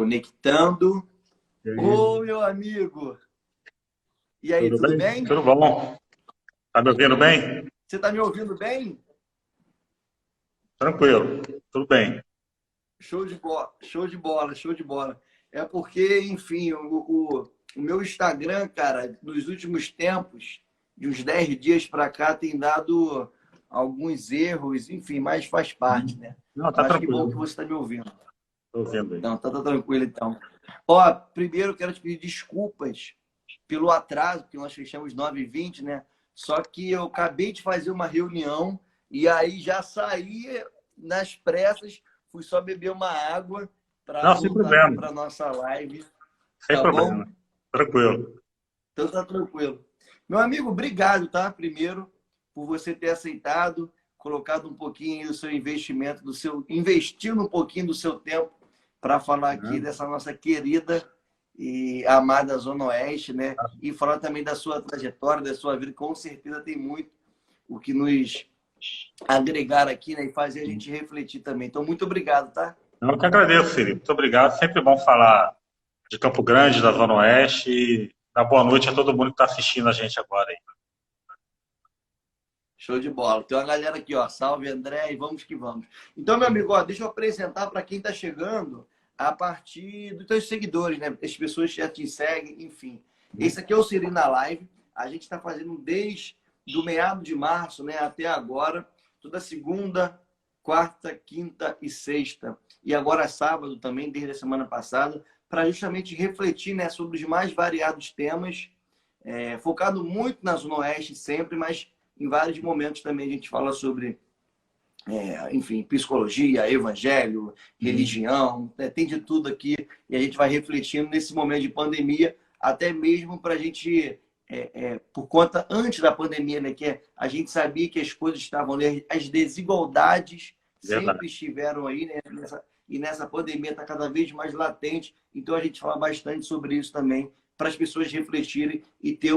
Conectando. E aí, Ô, meu amigo! E aí, tudo tudo bem? bem? Tudo bom? Tá me ouvindo bem? Você está me ouvindo bem? Tranquilo, tudo bem. Show de bola, show de bola, show de bola. É porque, enfim, o meu Instagram, cara, nos últimos tempos, de uns 10 dias para cá, tem dado alguns erros, enfim, mas faz parte, né? Não, tá Mas que bom que tranquilo. você está me ouvindo. Tô ouvindo aí. Não, tá tranquilo então. Ó, primeiro eu quero te pedir desculpas pelo atraso, porque nós fechamos 9h20, né? Só que eu acabei de fazer uma reunião e aí já saí nas pressas, fui só beber uma água para Não, sem voltar aqui problema, para nossa live, sem tá bom? problema. Tranquilo. Então tá tranquilo. Meu amigo, obrigado, tá? Primeiro, por você ter aceitado, colocado um pouquinho aí do seu investimento, investindo um pouquinho do seu tempo para falar aqui Né? dessa nossa querida e amada Zona Oeste, né? E falar também da sua trajetória, da sua vida. Com certeza tem muito o que nos agregar aqui, né? E fazer a gente refletir também. Então, muito obrigado, tá? Não, eu que agradeço, Felipe. Muito obrigado. Sempre bom falar de Campo Grande, da Zona Oeste. E dar boa noite a todo mundo que está assistindo a gente agora aí. Show de bola. Tem uma galera aqui, ó. Salve, André, e vamos que vamos. Então, meu amigo, ó, deixa eu apresentar para quem está chegando a partir dos teus seguidores, né? As pessoas que já te seguem, enfim. Esse aqui é o Siri na Live. A gente está fazendo desde do meado de março, né, até agora, toda segunda, quarta, quinta e sexta. E agora sábado também, desde a semana passada, para justamente refletir, né, sobre os mais variados temas, focado muito na Zona Oeste sempre, mas em vários momentos também a gente fala sobre, enfim, psicologia, evangelho, religião, né? Tem de tudo aqui e a gente vai refletindo nesse momento de pandemia, até mesmo para a gente, por conta antes da pandemia, né, que a gente sabia que as coisas estavam ali, as desigualdades Verdade. sempre estiveram aí, né, e nessa pandemia está cada vez mais latente, então a gente fala bastante sobre isso também, para as pessoas refletirem e ter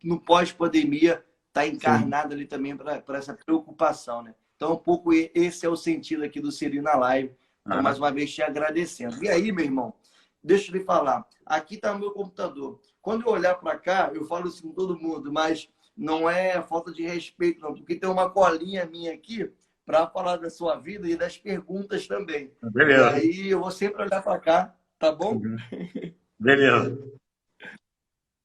no pós-pandemia, está Sim. encarnado ali também para essa preocupação, né? Então, um pouco esse é o sentido aqui do Siri na Live. Então, mais Aham. uma vez, te agradecendo. E aí, meu irmão, deixa eu lhe falar. Aqui está o meu computador. Quando eu olhar para cá, eu falo isso com todo mundo, mas não é falta de respeito, não, porque tem uma colinha minha aqui para falar da sua vida e das perguntas também. E Beleza. aí eu vou sempre olhar para cá, tá bom? Uhum. Beleza.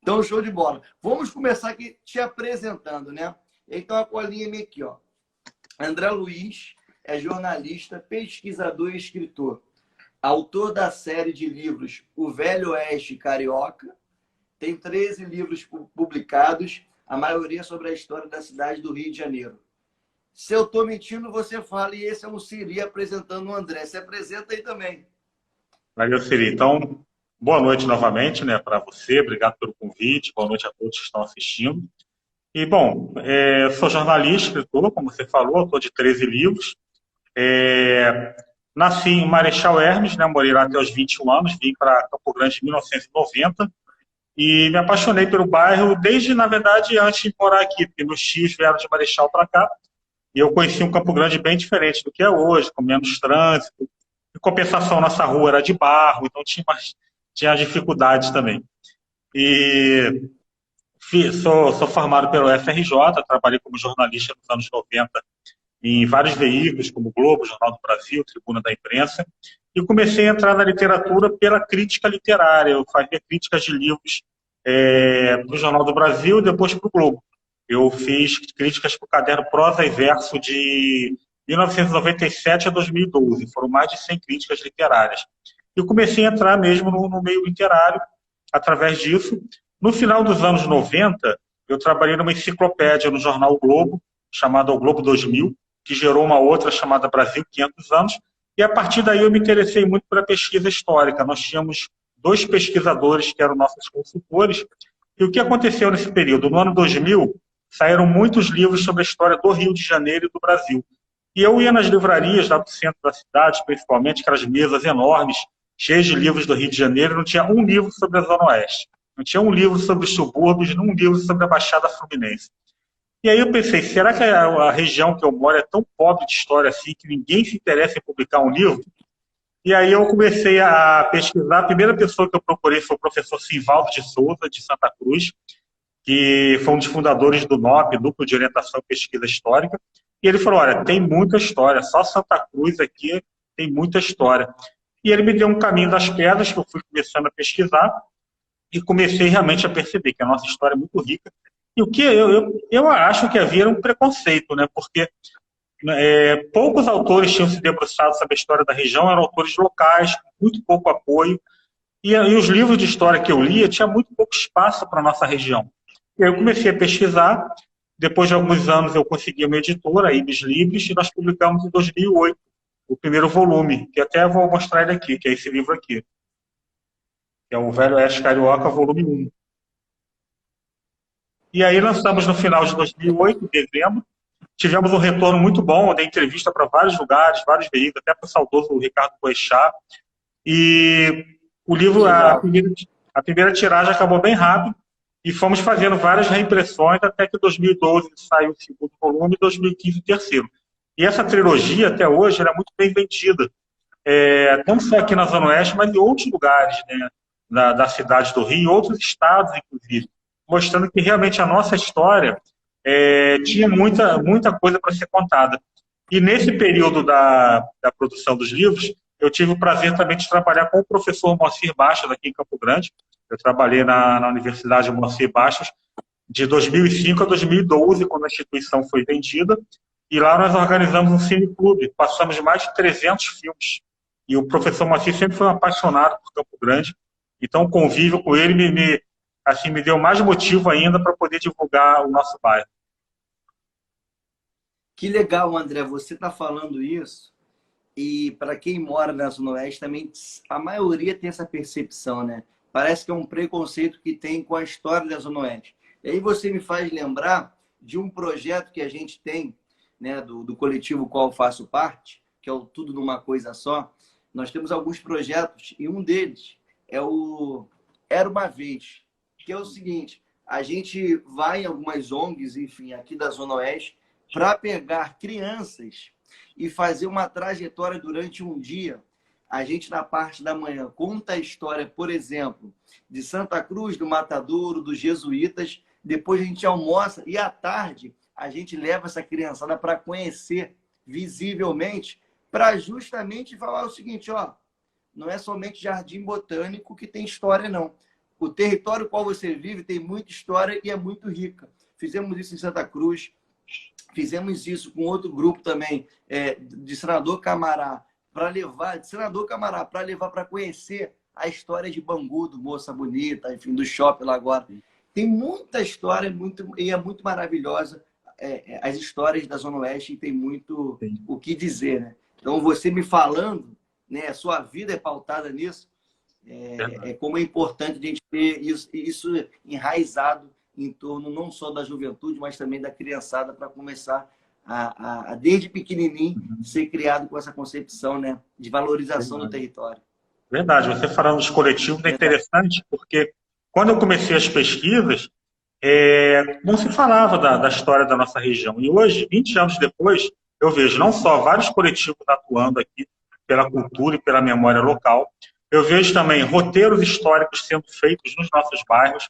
Então, show de bola. Vamos começar aqui te apresentando, né? Então, a colinha minha aqui, ó. André Luiz é jornalista, pesquisador e escritor. Autor da série de livros O Velho Oeste Carioca. Tem 13 livros publicados, a maioria sobre a história da cidade do Rio de Janeiro. Se eu estou mentindo, você fala, e esse é o Siri apresentando o André. Se apresenta aí também. Valeu, Siri. Então, boa noite novamente, né, para você. Obrigado pelo convite. Boa noite a todos que estão assistindo. E, bom, eu sou jornalista, escritor, como você falou, autor de 13 livros. Nasci em Marechal Hermes, né, morei lá até os 21 anos, vim para Campo Grande em 1990 e me apaixonei pelo bairro desde, na verdade, antes de morar aqui, porque meus tios vieram de Marechal para cá e eu conheci um Campo Grande bem diferente do que é hoje, com menos trânsito. Em compensação, nossa rua era de barro, então tinha dificuldades também. E sou formado pelo FRJ, trabalhei como jornalista nos anos 90 em vários veículos, como o Globo, Jornal do Brasil, Tribuna da Imprensa, e comecei a entrar na literatura pela crítica literária. Eu fazia críticas de livros para o Jornal do Brasil e depois para o Globo. Eu fiz críticas para o caderno Prosa e Verso de 1997 a 2012. Foram mais de 100 críticas literárias. E comecei a entrar mesmo no meio literário através disso. No final dos anos 90, eu trabalhei numa enciclopédia no jornal o Globo, chamada O Globo 2000, que gerou uma outra chamada Brasil 500 anos, e a partir daí eu me interessei muito pela pesquisa histórica. Nós tínhamos 2 pesquisadores que eram nossos consultores, e o que aconteceu nesse período? No ano 2000, saíram muitos livros sobre a história do Rio de Janeiro e do Brasil. E eu ia nas livrarias lá do centro da cidade, principalmente, aquelas mesas enormes, cheias de livros do Rio de Janeiro, não tinha um livro sobre a Zona Oeste. Não tinha um livro sobre os subúrbios, nem um livro sobre a Baixada Fluminense. E aí eu pensei, será que a região que eu moro é tão pobre de história assim que ninguém se interessa em publicar um livro? E aí eu comecei a pesquisar. A primeira pessoa que eu procurei foi o professor Simvaldo de Souza, de Santa Cruz, que foi um dos fundadores do NOP, Núcleo de Orientação e Pesquisa Histórica. E ele falou, olha, tem muita história, só Santa Cruz aqui tem muita história. E ele me deu um caminho das pedras, que eu fui começando a pesquisar, e comecei realmente a perceber que a nossa história é muito rica. E o que eu acho que havia um preconceito, né? Porque poucos autores tinham se debruçado sobre a história da região, eram autores locais, com muito pouco apoio, e os livros de história que eu lia tinha muito pouco espaço para a nossa região. E aí eu comecei a pesquisar, depois de alguns anos eu consegui uma editora, a Ibis Libris, e nós publicamos em 2008 o primeiro volume, que até vou mostrar ele aqui, que é esse livro aqui, que é o Velho Oeste Carioca, volume 1. E aí lançamos no final de 2008, em dezembro. Tivemos um retorno muito bom, eu dei entrevista para vários lugares, vários veículos, até para o saudoso Ricardo Boechat. E o livro, a primeira tiragem acabou bem rápido, e fomos fazendo várias reimpressões, até que em 2012 saiu o segundo volume e 2015 o terceiro. E essa trilogia, até hoje, ela é muito bem vendida, não só aqui na Zona Oeste, mas em outros lugares, né, da cidade do Rio, outros estados, inclusive, mostrando que realmente a nossa história tinha muita coisa para ser contada. E nesse período da produção dos livros, eu tive o prazer também de trabalhar com o professor Moacir Bastos, aqui em Campo Grande. Eu trabalhei na Universidade Moacir Bastos de 2005 a 2012, quando a instituição foi vendida, e lá nós organizamos um cineclube, passamos mais de 300 filmes. E o professor Moacir sempre foi um apaixonado por Campo Grande, então o convívio com ele me deu mais motivo ainda para poder divulgar o nosso bairro. Que legal, André, você está falando isso, e para quem mora na Zona Oeste também, a maioria tem essa percepção, né? Parece que é um preconceito que tem com a história da Zona Oeste. E aí você me faz lembrar de um projeto que a gente tem, né, do coletivo qual eu faço parte, que é o Tudo Numa Coisa Só. Nós temos alguns projetos, e um deles é o Era Uma Vez, que é o seguinte, a gente vai em algumas ONGs, enfim, aqui da Zona Oeste, para pegar crianças e fazer uma trajetória durante um dia. A gente, na parte da manhã, conta a história, por exemplo, de Santa Cruz, do Matadouro, dos jesuítas. Depois a gente almoça e, à tarde, a gente leva essa criançada para conhecer visivelmente, para justamente falar o seguinte, ó, não é somente Jardim Botânico que tem história, não. O território qual você vive tem muita história e é muito rica. Fizemos isso em Santa Cruz, fizemos isso com outro grupo também, de Senador Camará, para levar para conhecer a história de Bangu, do Moça Bonita, enfim, do shopping lá agora. Tem muita história e é muito maravilhosa as histórias da Zona Oeste, e tem muito o que dizer, né? Então, você me falando, né, a sua vida é pautada nisso, como é importante a gente ter isso enraizado em torno não só da juventude, mas também da criançada, para começar desde pequenininho, ser criado com essa concepção, né, de valorização do território. Verdade, você falando dos coletivos é interessante, porque quando eu comecei as pesquisas, não se falava da história da nossa região. E hoje, 20 anos depois, eu vejo não só vários coletivos atuando aqui pela cultura e pela memória local, eu vejo também roteiros históricos sendo feitos nos nossos bairros.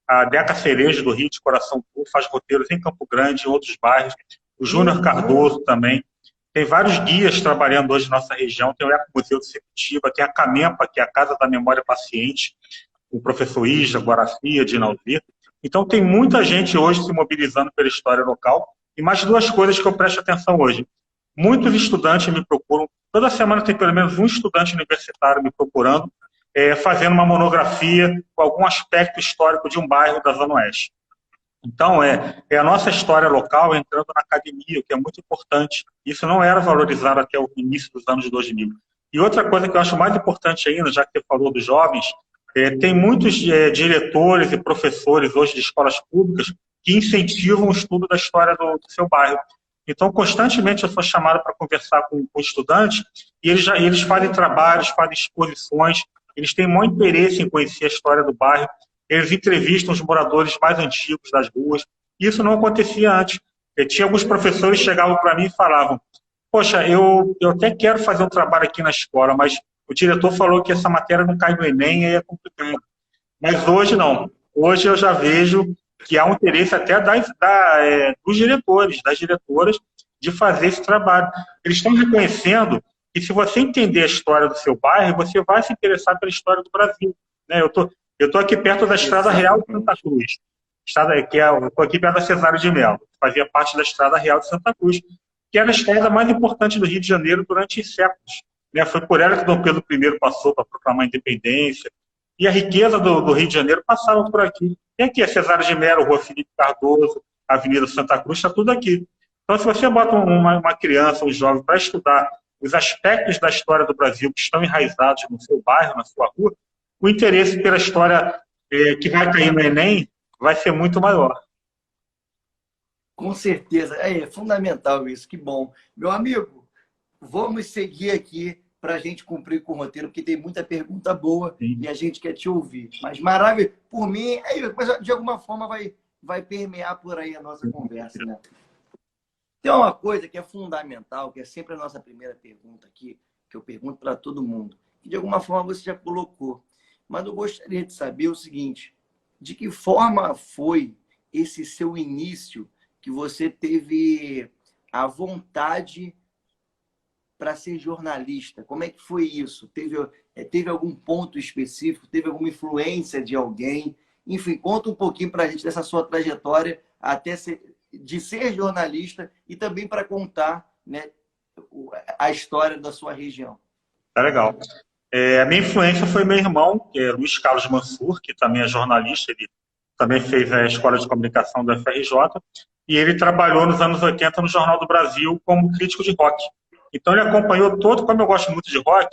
A Deca Cerejo, do Rio de Coração Puro, faz roteiros em Campo Grande, em outros bairros. O Júnior Cardoso também. Tem vários guias trabalhando hoje na nossa região. Tem o Ecomuseu de Sepetiba, tem a Camempa, que é a Casa da Memória Paciente, o professor Isla, Guaracia, Dinaldir. Então, tem muita gente hoje se mobilizando pela história local. E mais duas coisas que eu presto atenção hoje. Muitos estudantes me procuram. Toda semana tem pelo menos um estudante universitário me procurando, fazendo uma monografia com algum aspecto histórico de um bairro da Zona Oeste. Então, é a nossa história local entrando na academia, que é muito importante. Isso não era valorizado até o início dos anos 2000. E outra coisa que eu acho mais importante ainda, já que você falou dos jovens, tem muitos diretores e professores hoje de escolas públicas que incentivam o estudo da história do seu bairro. Então, constantemente eu sou chamado para conversar com estudantes, e eles fazem trabalhos, fazem exposições, eles têm muito interesse em conhecer a história do bairro, eles entrevistam os moradores mais antigos das ruas. Isso não acontecia antes. Tinha alguns professores que chegavam para mim e falavam, poxa, eu até quero fazer um trabalho aqui na escola, mas o diretor falou que essa matéria não cai no Enem, aí é complicado. Mas hoje não. Hoje eu já vejo que há um interesse até dos diretores, das diretoras, de fazer esse trabalho. Eles estão reconhecendo que se você entender a história do seu bairro, você vai se interessar pela história do Brasil. Né? Eu tô aqui perto da Estrada Real de Santa Cruz. Eu estou aqui perto da Cesário de Mello, que fazia parte da Estrada Real de Santa Cruz, que era a estrada mais importante do Rio de Janeiro durante séculos. Né? Foi por ela que Dom Pedro I passou para proclamar a independência. E a riqueza do Rio de Janeiro passava por aqui. Tem aqui a Cesário de Mello, Rua Felipe Cardoso, Avenida Santa Cruz, está tudo aqui. Então, se você bota uma criança, um jovem, para estudar os aspectos da história do Brasil que estão enraizados no seu bairro, na sua rua, o interesse pela história que vai cair no Enem vai ser muito maior. Com certeza. É fundamental isso. Que bom. Meu amigo, vamos seguir aqui para a gente cumprir com o roteiro, porque tem muita pergunta boa. Sim. E a gente quer te ouvir. Mas maravilha. Por mim, mas de alguma forma vai permear por aí a nossa conversa, né? Tem uma coisa que é fundamental, que é sempre a nossa primeira pergunta aqui, que eu pergunto para todo mundo, que de alguma forma você já colocou. Mas eu gostaria de saber o seguinte: de que forma foi esse seu início que você teve a vontade para ser jornalista? Como é que foi isso? Teve algum ponto específico? Teve alguma influência de alguém? Enfim, conta um pouquinho para a gente dessa sua trajetória de ser jornalista e também para contar, né, a história da sua região. Tá legal. A minha influência foi meu irmão, que é Luiz Carlos Mansur, que também é jornalista, ele também fez a Escola de Comunicação da FRJ, e ele trabalhou nos anos 80 no Jornal do Brasil como crítico de rock. Então ele acompanhou como eu gosto muito de rock,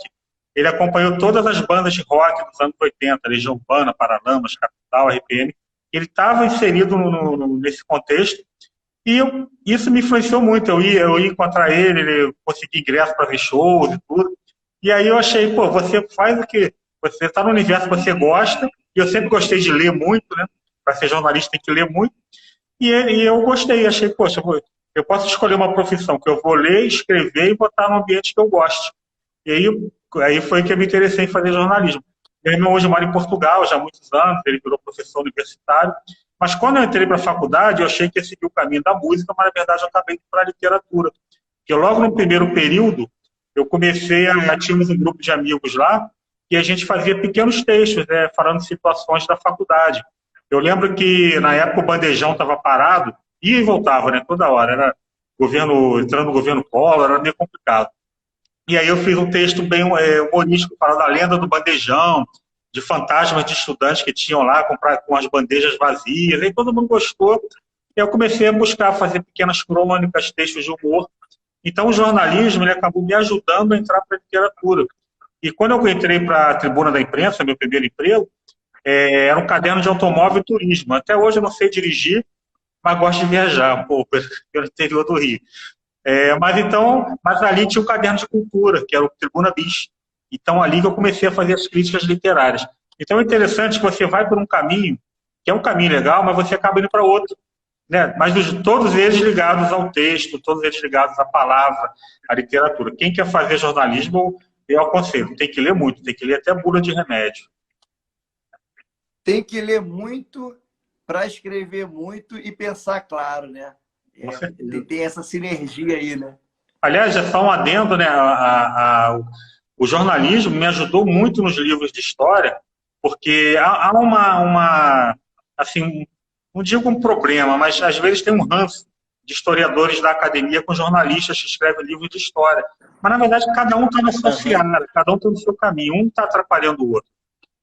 ele acompanhou todas as bandas de rock dos anos 80, Legião Urbana, Paralamas, Capital, RPM. Ele estava inserido nesse contexto, e isso me influenciou muito. Eu ia encontrar ele conseguia ingresso para ver shows e tudo. E aí eu achei, pô, você faz o que você está no universo que você gosta, e eu sempre gostei de ler muito, né? Para ser jornalista tem que ler muito. E eu gostei, achei, poxa, eu posso escolher uma profissão que eu vou ler, escrever e botar no ambiente que eu gosto. E aí foi que eu me interessei em fazer jornalismo. Meu irmão hoje mora em Portugal já há muitos anos, ele virou professor universitário. Mas quando eu entrei para a faculdade, eu achei que ia seguir o caminho da música, mas na verdade eu acabei indo para a literatura. Porque logo no primeiro período, eu tínhamos um grupo de amigos lá, e a gente fazia pequenos textos, né, falando de situações da faculdade. Eu lembro que na época o bandejão estava parado, ia e voltava, né, toda hora. Era entrando no governo Collor, era meio complicado. E aí eu fiz um texto bem humorístico, falando da lenda do bandejão, de fantasmas de estudantes que tinham lá com as bandejas vazias, e todo mundo gostou. E eu comecei a buscar fazer pequenas crônicas, textos de humor. Então o jornalismo ele acabou me ajudando a entrar para a literatura. E quando eu entrei para a Tribuna da Imprensa, meu primeiro emprego, era um caderno de automóvel e turismo. Até hoje eu não sei dirigir, mas gosto de viajar um pouco pelo interior do Rio. Mas ali tinha um caderno de cultura, que era o Tribuna Bis. Então, ali que eu comecei a fazer as críticas literárias. Então, é interessante que você vai por um caminho, que é um caminho legal, mas você acaba indo para outro. Né? Mas todos eles ligados ao texto, todos eles ligados à palavra, à literatura. Quem quer fazer jornalismo, eu aconselho, tem que ler muito, tem que ler até bula de remédio. Tem que ler muito para escrever muito e pensar claro, né? Tem essa sinergia aí, né? Aliás, já só um adendo, né? O jornalismo me ajudou muito nos livros de história, porque há assim, não digo um problema, mas às vezes tem um ranço de historiadores da academia com jornalistas que escrevem livros de história. Mas, na verdade, cada um está na sua seara, cada um está no seu caminho, um está atrapalhando o outro.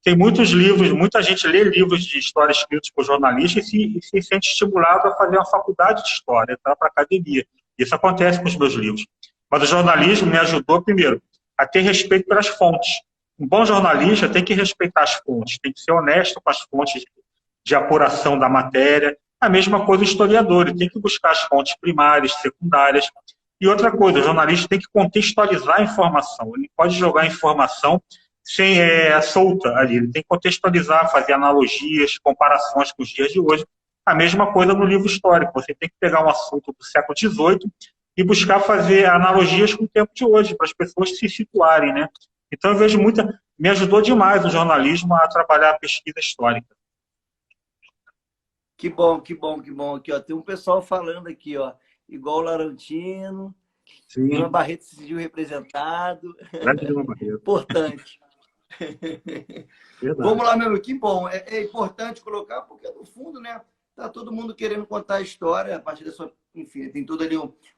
Tem muitos livros, muita gente lê livros de história escritos por jornalistas e se sente estimulado a fazer uma faculdade de história, entrar para a academia. Isso acontece com os meus livros. Mas o jornalismo me ajudou, primeiro, a ter respeito pelas fontes. Um bom jornalista tem que respeitar as fontes, tem que ser honesto com as fontes de apuração da matéria. A mesma coisa o historiador, ele tem que buscar as fontes primárias, secundárias. E outra coisa, o jornalista tem que contextualizar a informação. Ele pode jogar a informação solta ali. Ele tem que contextualizar, fazer analogias, comparações com os dias de hoje. A mesma coisa no livro histórico. Você tem que pegar um assunto do século XVIII e buscar fazer analogias com o tempo de hoje, para as pessoas se situarem, né? Então eu vejo muita... Me ajudou demais o jornalismo a trabalhar a pesquisa histórica. Que bom, que bom, que bom. Aqui, ó, tem um pessoal falando aqui, ó, igual o Laurentino, Lima Sim, Barreto se sentiu representado. grande Lima Barreto. Importante. Verdade. Vamos lá, meu amigo, que bom. É importante colocar, porque no fundo, né, tá todo mundo querendo contar a história, a partir da sua. Enfim, tem tudo ali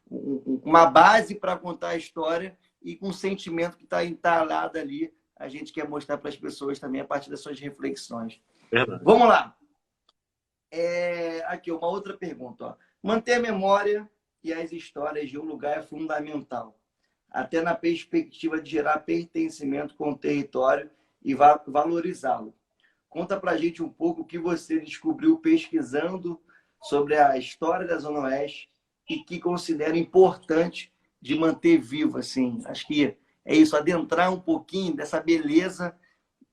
uma base para contar a história e com um sentimento que está entalado ali, a gente quer mostrar para as pessoas também a partir das suas reflexões. Verdade. Vamos lá. Aqui, uma outra pergunta. Ó. Manter a memória e as histórias de um lugar é fundamental, até na perspectiva de gerar pertencimento com o território e valorizá-lo. Conta pra gente um pouco o que você descobriu pesquisando sobre a história da Zona Oeste e que considera importante de manter vivo, assim. Acho que é isso, adentrar um pouquinho dessa beleza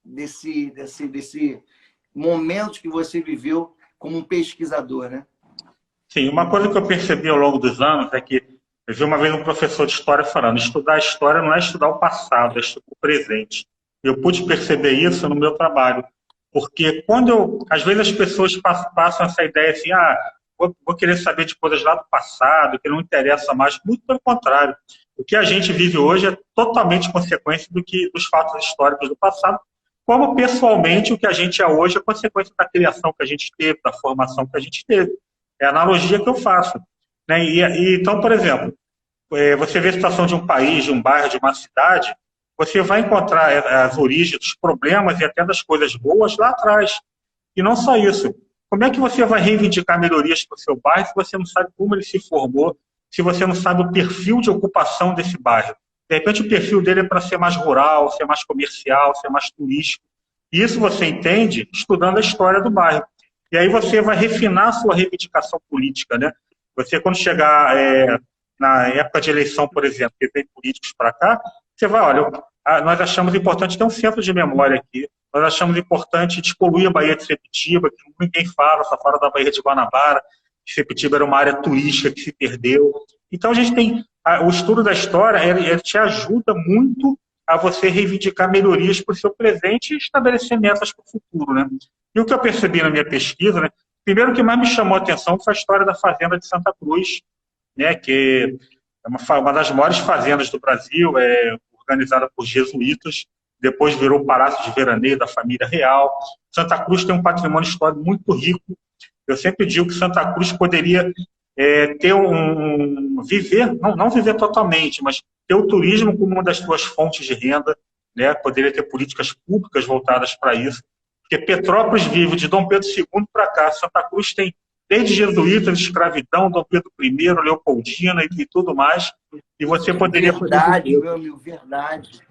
desse momento que você viveu como um pesquisador, né? Sim, uma coisa que eu percebi ao longo dos anos é que eu vi uma vez um professor de história falando: estudar a história não é estudar o passado, é estudar o presente. Eu pude perceber isso no meu trabalho, porque às vezes as pessoas passam essa ideia assim, vou querer saber de coisas lá do passado, que não interessa mais. Muito pelo contrário. O que a gente vive hoje é totalmente consequência dos fatos históricos do passado, como pessoalmente o que a gente é hoje é consequência da criação que a gente teve, da formação que a gente teve. É a analogia que eu faço. Né? Então, por exemplo, você vê a situação de um país, de um bairro, de uma cidade, você vai encontrar as origens dos problemas e até das coisas boas lá atrás. E não só isso. Como é que você vai reivindicar melhorias para o seu bairro se você não sabe como ele se formou, se você não sabe o perfil de ocupação desse bairro? De repente, o perfil dele é para ser mais rural, ser mais comercial, ser mais turístico. E isso você entende estudando a história do bairro. E aí você vai refinar a sua reivindicação política, né? Você, quando chegar na época de eleição, por exemplo, que vem políticos para cá, você vai, olha, nós achamos importante ter um centro de memória aqui, nós achamos importante despoluir a Baía de Sepetiba, que ninguém fala, só fala da Baía de Guanabara, que Sepetiba era uma área turística que se perdeu. Então, a gente tem... O estudo da história, ele te ajuda muito a você reivindicar melhorias para o seu presente e estabelecer metas para o futuro, né? E o que eu percebi na minha pesquisa, né? Primeiro, o que mais me chamou a atenção foi a história da Fazenda de Santa Cruz, né? Que é uma das maiores fazendas do Brasil, organizada por jesuítas, depois virou o Palácio de Veraneio da família real. Santa Cruz tem um patrimônio histórico muito rico. Eu sempre digo que Santa Cruz poderia ter viver, não viver totalmente, mas ter o turismo como uma das suas fontes de renda, né? Poderia ter políticas públicas voltadas para isso. Porque Petrópolis vive de Dom Pedro II para cá. Santa Cruz tem desde jesuítas, escravidão, Dom Pedro I, Leopoldina e tudo mais. E você poderia... Verdade, meu amigo, verdade.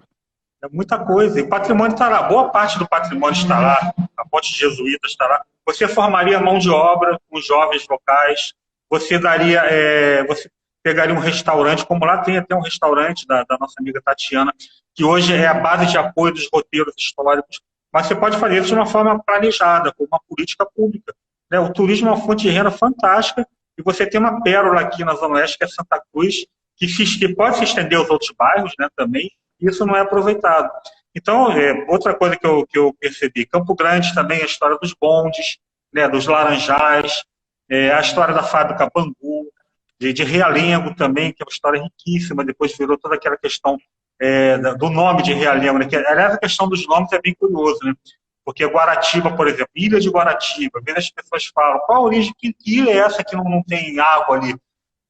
É muita coisa. E o patrimônio está lá. Boa parte do patrimônio está lá. A ponte de jesuítas está lá. Você formaria mão de obra com jovens locais. Você você pegaria um restaurante, como lá tem até um restaurante da nossa amiga Tatiana, que hoje é a base de apoio dos roteiros históricos. Mas você pode fazer isso de uma forma planejada, com uma política pública. Né? O turismo é uma fonte de renda fantástica, e você tem uma pérola aqui na Zona Oeste, que é Santa Cruz, que pode se estender aos outros bairros, né, também, e isso não é aproveitado. Então, outra coisa que eu percebi, Campo Grande também, a história dos bondes, né, dos laranjais, a história da fábrica Bangu, de Realengo também, que é uma história riquíssima, depois virou toda aquela questão do nome de Realengo, né? Aliás, a questão dos nomes é bem curioso, né? Porque Guaratiba, por exemplo, Ilha de Guaratiba, às vezes as pessoas falam, qual a origem, que ilha é essa que não tem água ali?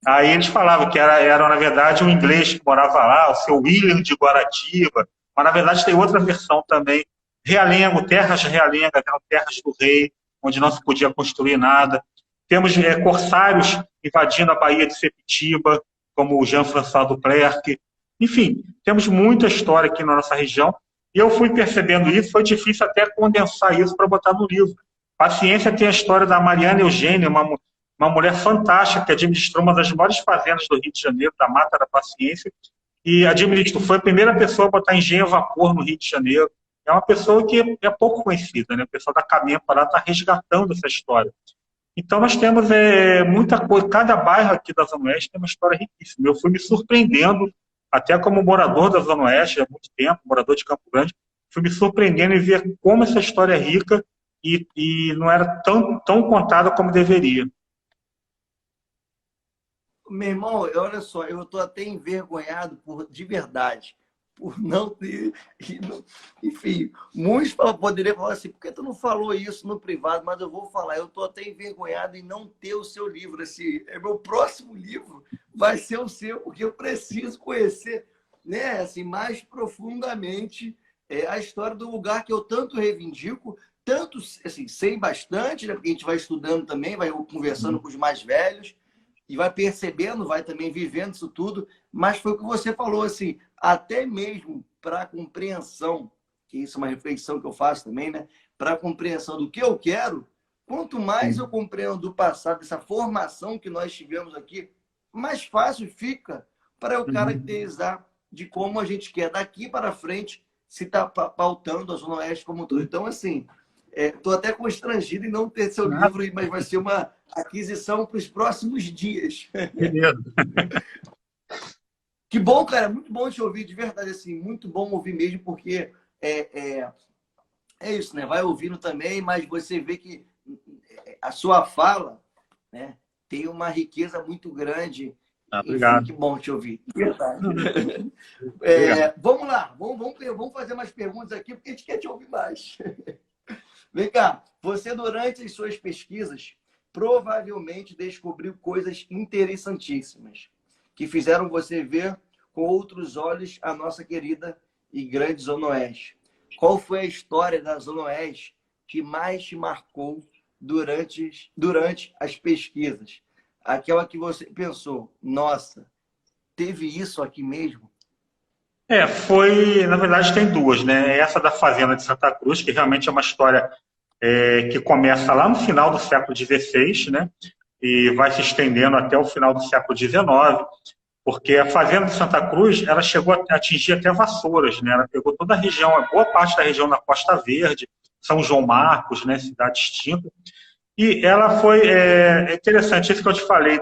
Aí eles falavam que era, na verdade, um inglês que morava lá, o seu William de Guaratiba, mas na verdade tem outra versão também. Realengo, terras Realengo, eram terras do rei, onde não se podia construir nada. Temos corsários invadindo a Baía de Sepetiba, como o Jean-François Duclerc. Enfim, temos muita história aqui na nossa região, e eu fui percebendo isso, foi difícil até condensar isso para botar no livro. Paciência tem a história da Mariana Eugênia, uma mulher fantástica que administrou uma das maiores fazendas do Rio de Janeiro, da Mata da Paciência, e administrou, foi a primeira pessoa a botar engenho a vapor no Rio de Janeiro. É uma pessoa que é pouco conhecida, né? O pessoal da Camempa lá está resgatando essa história. Então, nós temos muita coisa. Cada bairro aqui da Zona Oeste tem uma história riquíssima. Eu fui me surpreendendo até como morador da Zona Oeste há muito tempo, morador de Campo Grande, fui me surpreendendo em ver como essa história é rica e não era tão contada como deveria. Meu irmão, olha só, eu estou até envergonhado de verdade, por não ter. Enfim, muitos poderiam falar assim, por que tu não falou isso no privado? Mas eu vou falar, eu estou até envergonhado em não ter o seu livro. Esse é meu próximo livro, vai ser o seu, porque eu preciso conhecer, né, assim, mais profundamente a história do lugar que eu tanto reivindico, tanto assim, sei bastante, né, porque a gente vai estudando também, vai conversando com os mais velhos e vai percebendo, vai também vivendo isso tudo, mas foi o que você falou, assim, até mesmo para a compreensão, que isso é uma reflexão que eu faço também, né? Para a compreensão do que eu quero, quanto mais eu compreendo do passado, essa formação que nós tivemos aqui, mais fácil fica para eu caracterizar de como a gente quer daqui para frente se está pautando a Zona Oeste como um todo. Então, assim, estou até constrangido em não ter seu livro, mas vai ser uma aquisição para os próximos dias. Beleza. Que bom, cara. Muito bom te ouvir, de verdade. Assim, muito bom ouvir mesmo, porque é isso, né? Vai ouvindo também, mas você vê que a sua fala, né, tem uma riqueza muito grande. Obrigado. Enfim, que bom te ouvir. Verdade. Vamos lá. Vamos fazer mais perguntas aqui, porque a gente quer te ouvir mais. Vem cá. Você, durante as suas pesquisas, provavelmente descobriu coisas interessantíssimas que fizeram você ver com outros olhos a nossa querida e grande Zona Oeste. Qual foi a história da Zona Oeste que mais te marcou durante as pesquisas? Aquela que você pensou, nossa, teve isso aqui mesmo? Na verdade tem duas, né? Essa da Fazenda de Santa Cruz, que realmente é uma história que começa lá no final do século XVI, né? E vai se estendendo até o final do século XIX, porque a Fazenda de Santa Cruz, ela chegou a atingir até Vassouras, né? Ela pegou toda a região, a boa parte da região da Costa Verde, São João Marcos, né? Cidade extinta. E ela foi interessante, isso que eu te falei,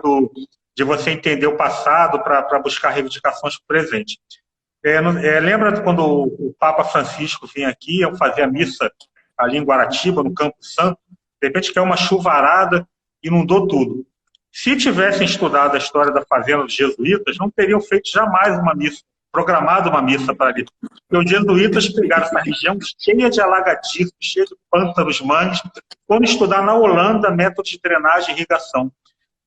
de você entender o passado para buscar reivindicações para o presente. Lembra quando o Papa Francisco vinha aqui, eu fazia a missa ali em Guaratiba, no Campo Santo, de repente caiu uma chuvarada, inundou tudo. Se tivessem estudado a história da fazenda dos jesuítas, não teriam feito jamais uma missa, programado uma missa para ali. Porque os jesuítas pegaram essa região cheia de alagadiços, cheia de pântanos, mangues, foram estudar na Holanda métodos de drenagem e irrigação.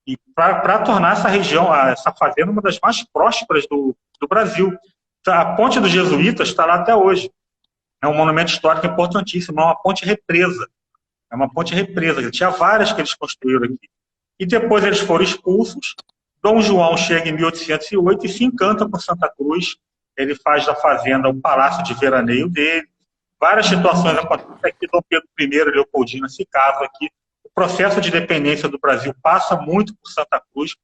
E para tornar essa região, essa fazenda, uma das mais prósperas do Brasil. A ponte dos jesuítas está lá até hoje. É um monumento histórico importantíssimo, é uma ponte represa. É uma ponte represa. Tinha várias que eles construíram aqui. E depois eles foram expulsos. Dom João chega em 1808 e se encanta por Santa Cruz. Ele faz da fazenda o palácio de veraneio dele. Várias situações acontecem aqui. Dom Pedro I e Leopoldina se casam aqui. O processo de independência do Brasil passa muito por Santa Cruz.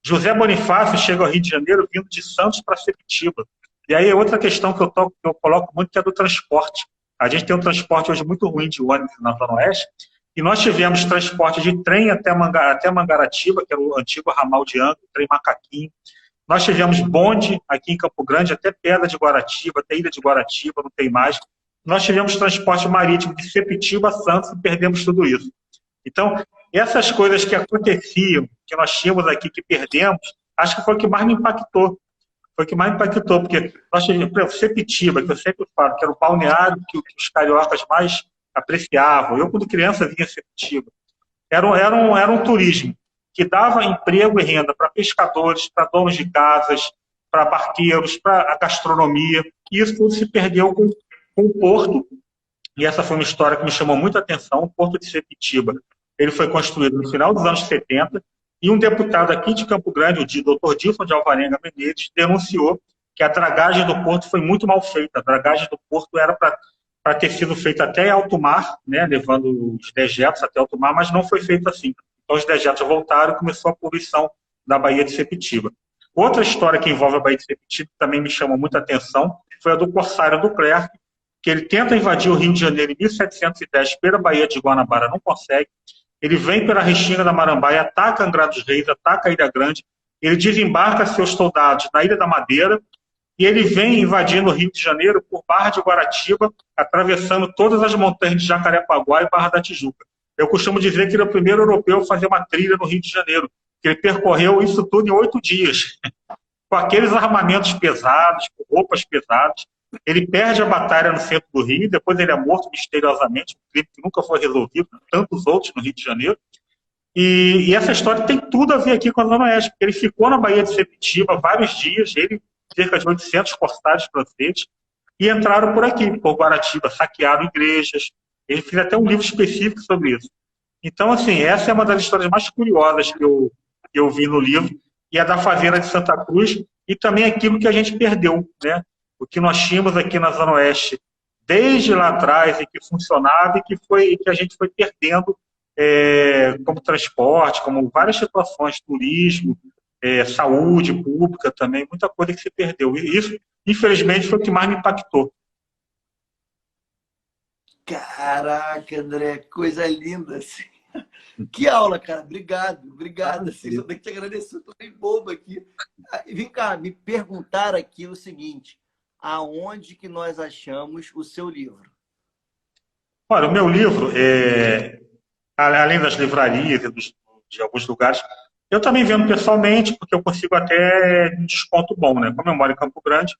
José Bonifácio chega ao Rio de Janeiro vindo de Santos para Sepitiba. E aí outra questão que eu coloco muito, que é do transporte. A gente tem um transporte hoje muito ruim de ônibus na Zona Oeste, e nós tivemos transporte de trem até Mangaratiba, que era o antigo ramal de Angra, o trem Macaquinho. Nós tivemos bonde aqui em Campo Grande, até Pedra de Guaratiba, até Ilha de Guaratiba, não tem mais. Nós tivemos transporte marítimo de Sepitiba a Santos e perdemos tudo isso. Então, essas coisas que aconteciam, que nós tínhamos aqui, que perdemos, acho que foi o que mais me impactou. Foi o que mais impactou, porque nós tivemos Sepitiba, que eu sempre falo, que era o balneário que os cariocas mais apreciavam. Eu, quando criança, vinha a Sepitiba. Era um turismo que dava emprego e renda para pescadores, para donos de casas, para barqueiros, para a gastronomia. E isso tudo se perdeu com o porto. E essa foi uma história que me chamou muita atenção. O porto de Sepitiba, ele foi construído no final dos anos 70, e um deputado aqui de Campo Grande, o Dr. Dilson de Alvarenga Menezes, denunciou que a dragagem do porto foi muito mal feita. A dragagem do porto era para ter sido feita até alto mar, né, levando os dejetos até alto mar, mas não foi feito assim. Então os dejetos voltaram e começou a poluição da Baía de Sepitiba. Outra história que envolve a Baía de Sepitiba, que também me chamou muita atenção, foi a do corsário do Clerc, que ele tenta invadir o Rio de Janeiro em 1710 pela Baía de Guanabara, não consegue. Ele vem pela Restinga da Marambaia, ataca Angra dos Reis, ataca a Ilha Grande, ele desembarca seus soldados na Ilha da Madeira, e ele vem invadindo o Rio de Janeiro por Barra de Guaratiba, atravessando todas as montanhas de Jacarepaguá e Barra da Tijuca. Eu costumo dizer que ele é o primeiro europeu a fazer uma trilha no Rio de Janeiro, que ele percorreu isso tudo em 8 dias, com aqueles armamentos pesados, com roupas pesadas. Ele perde a batalha no centro do Rio, depois ele é morto misteriosamente, um crime que nunca foi resolvido, tantos outros no Rio de Janeiro. E essa história tem tudo a ver aqui com a Zona Oeste, porque ele ficou na Baía de Sepetiba vários dias, ele, cerca de 800 corsários franceses, e entraram por aqui, por Guaratiba, saquearam igrejas. Ele fez até um livro específico sobre isso. Então, assim, essa é uma das histórias mais curiosas que eu vi no livro, e a da Fazenda de Santa Cruz, e também aquilo que a gente perdeu, né? O que nós tínhamos aqui na Zona Oeste desde lá atrás, e que funcionava, e que a gente foi perdendo como transporte, como várias situações, turismo, saúde pública também, muita coisa que se perdeu. E isso, infelizmente, foi o que mais me impactou. Caraca, André, coisa linda. Assim. Que aula, cara. Obrigado, obrigado. Assim, só tenho que te agradecer, estou bem bobo aqui. Vem cá, me perguntaram aqui o seguinte: aonde que nós achamos o seu livro? Olha, o meu livro, além das livrarias e de alguns lugares, eu também vendo pessoalmente, porque eu consigo até um desconto bom, né? Como eu moro em Campo Grande,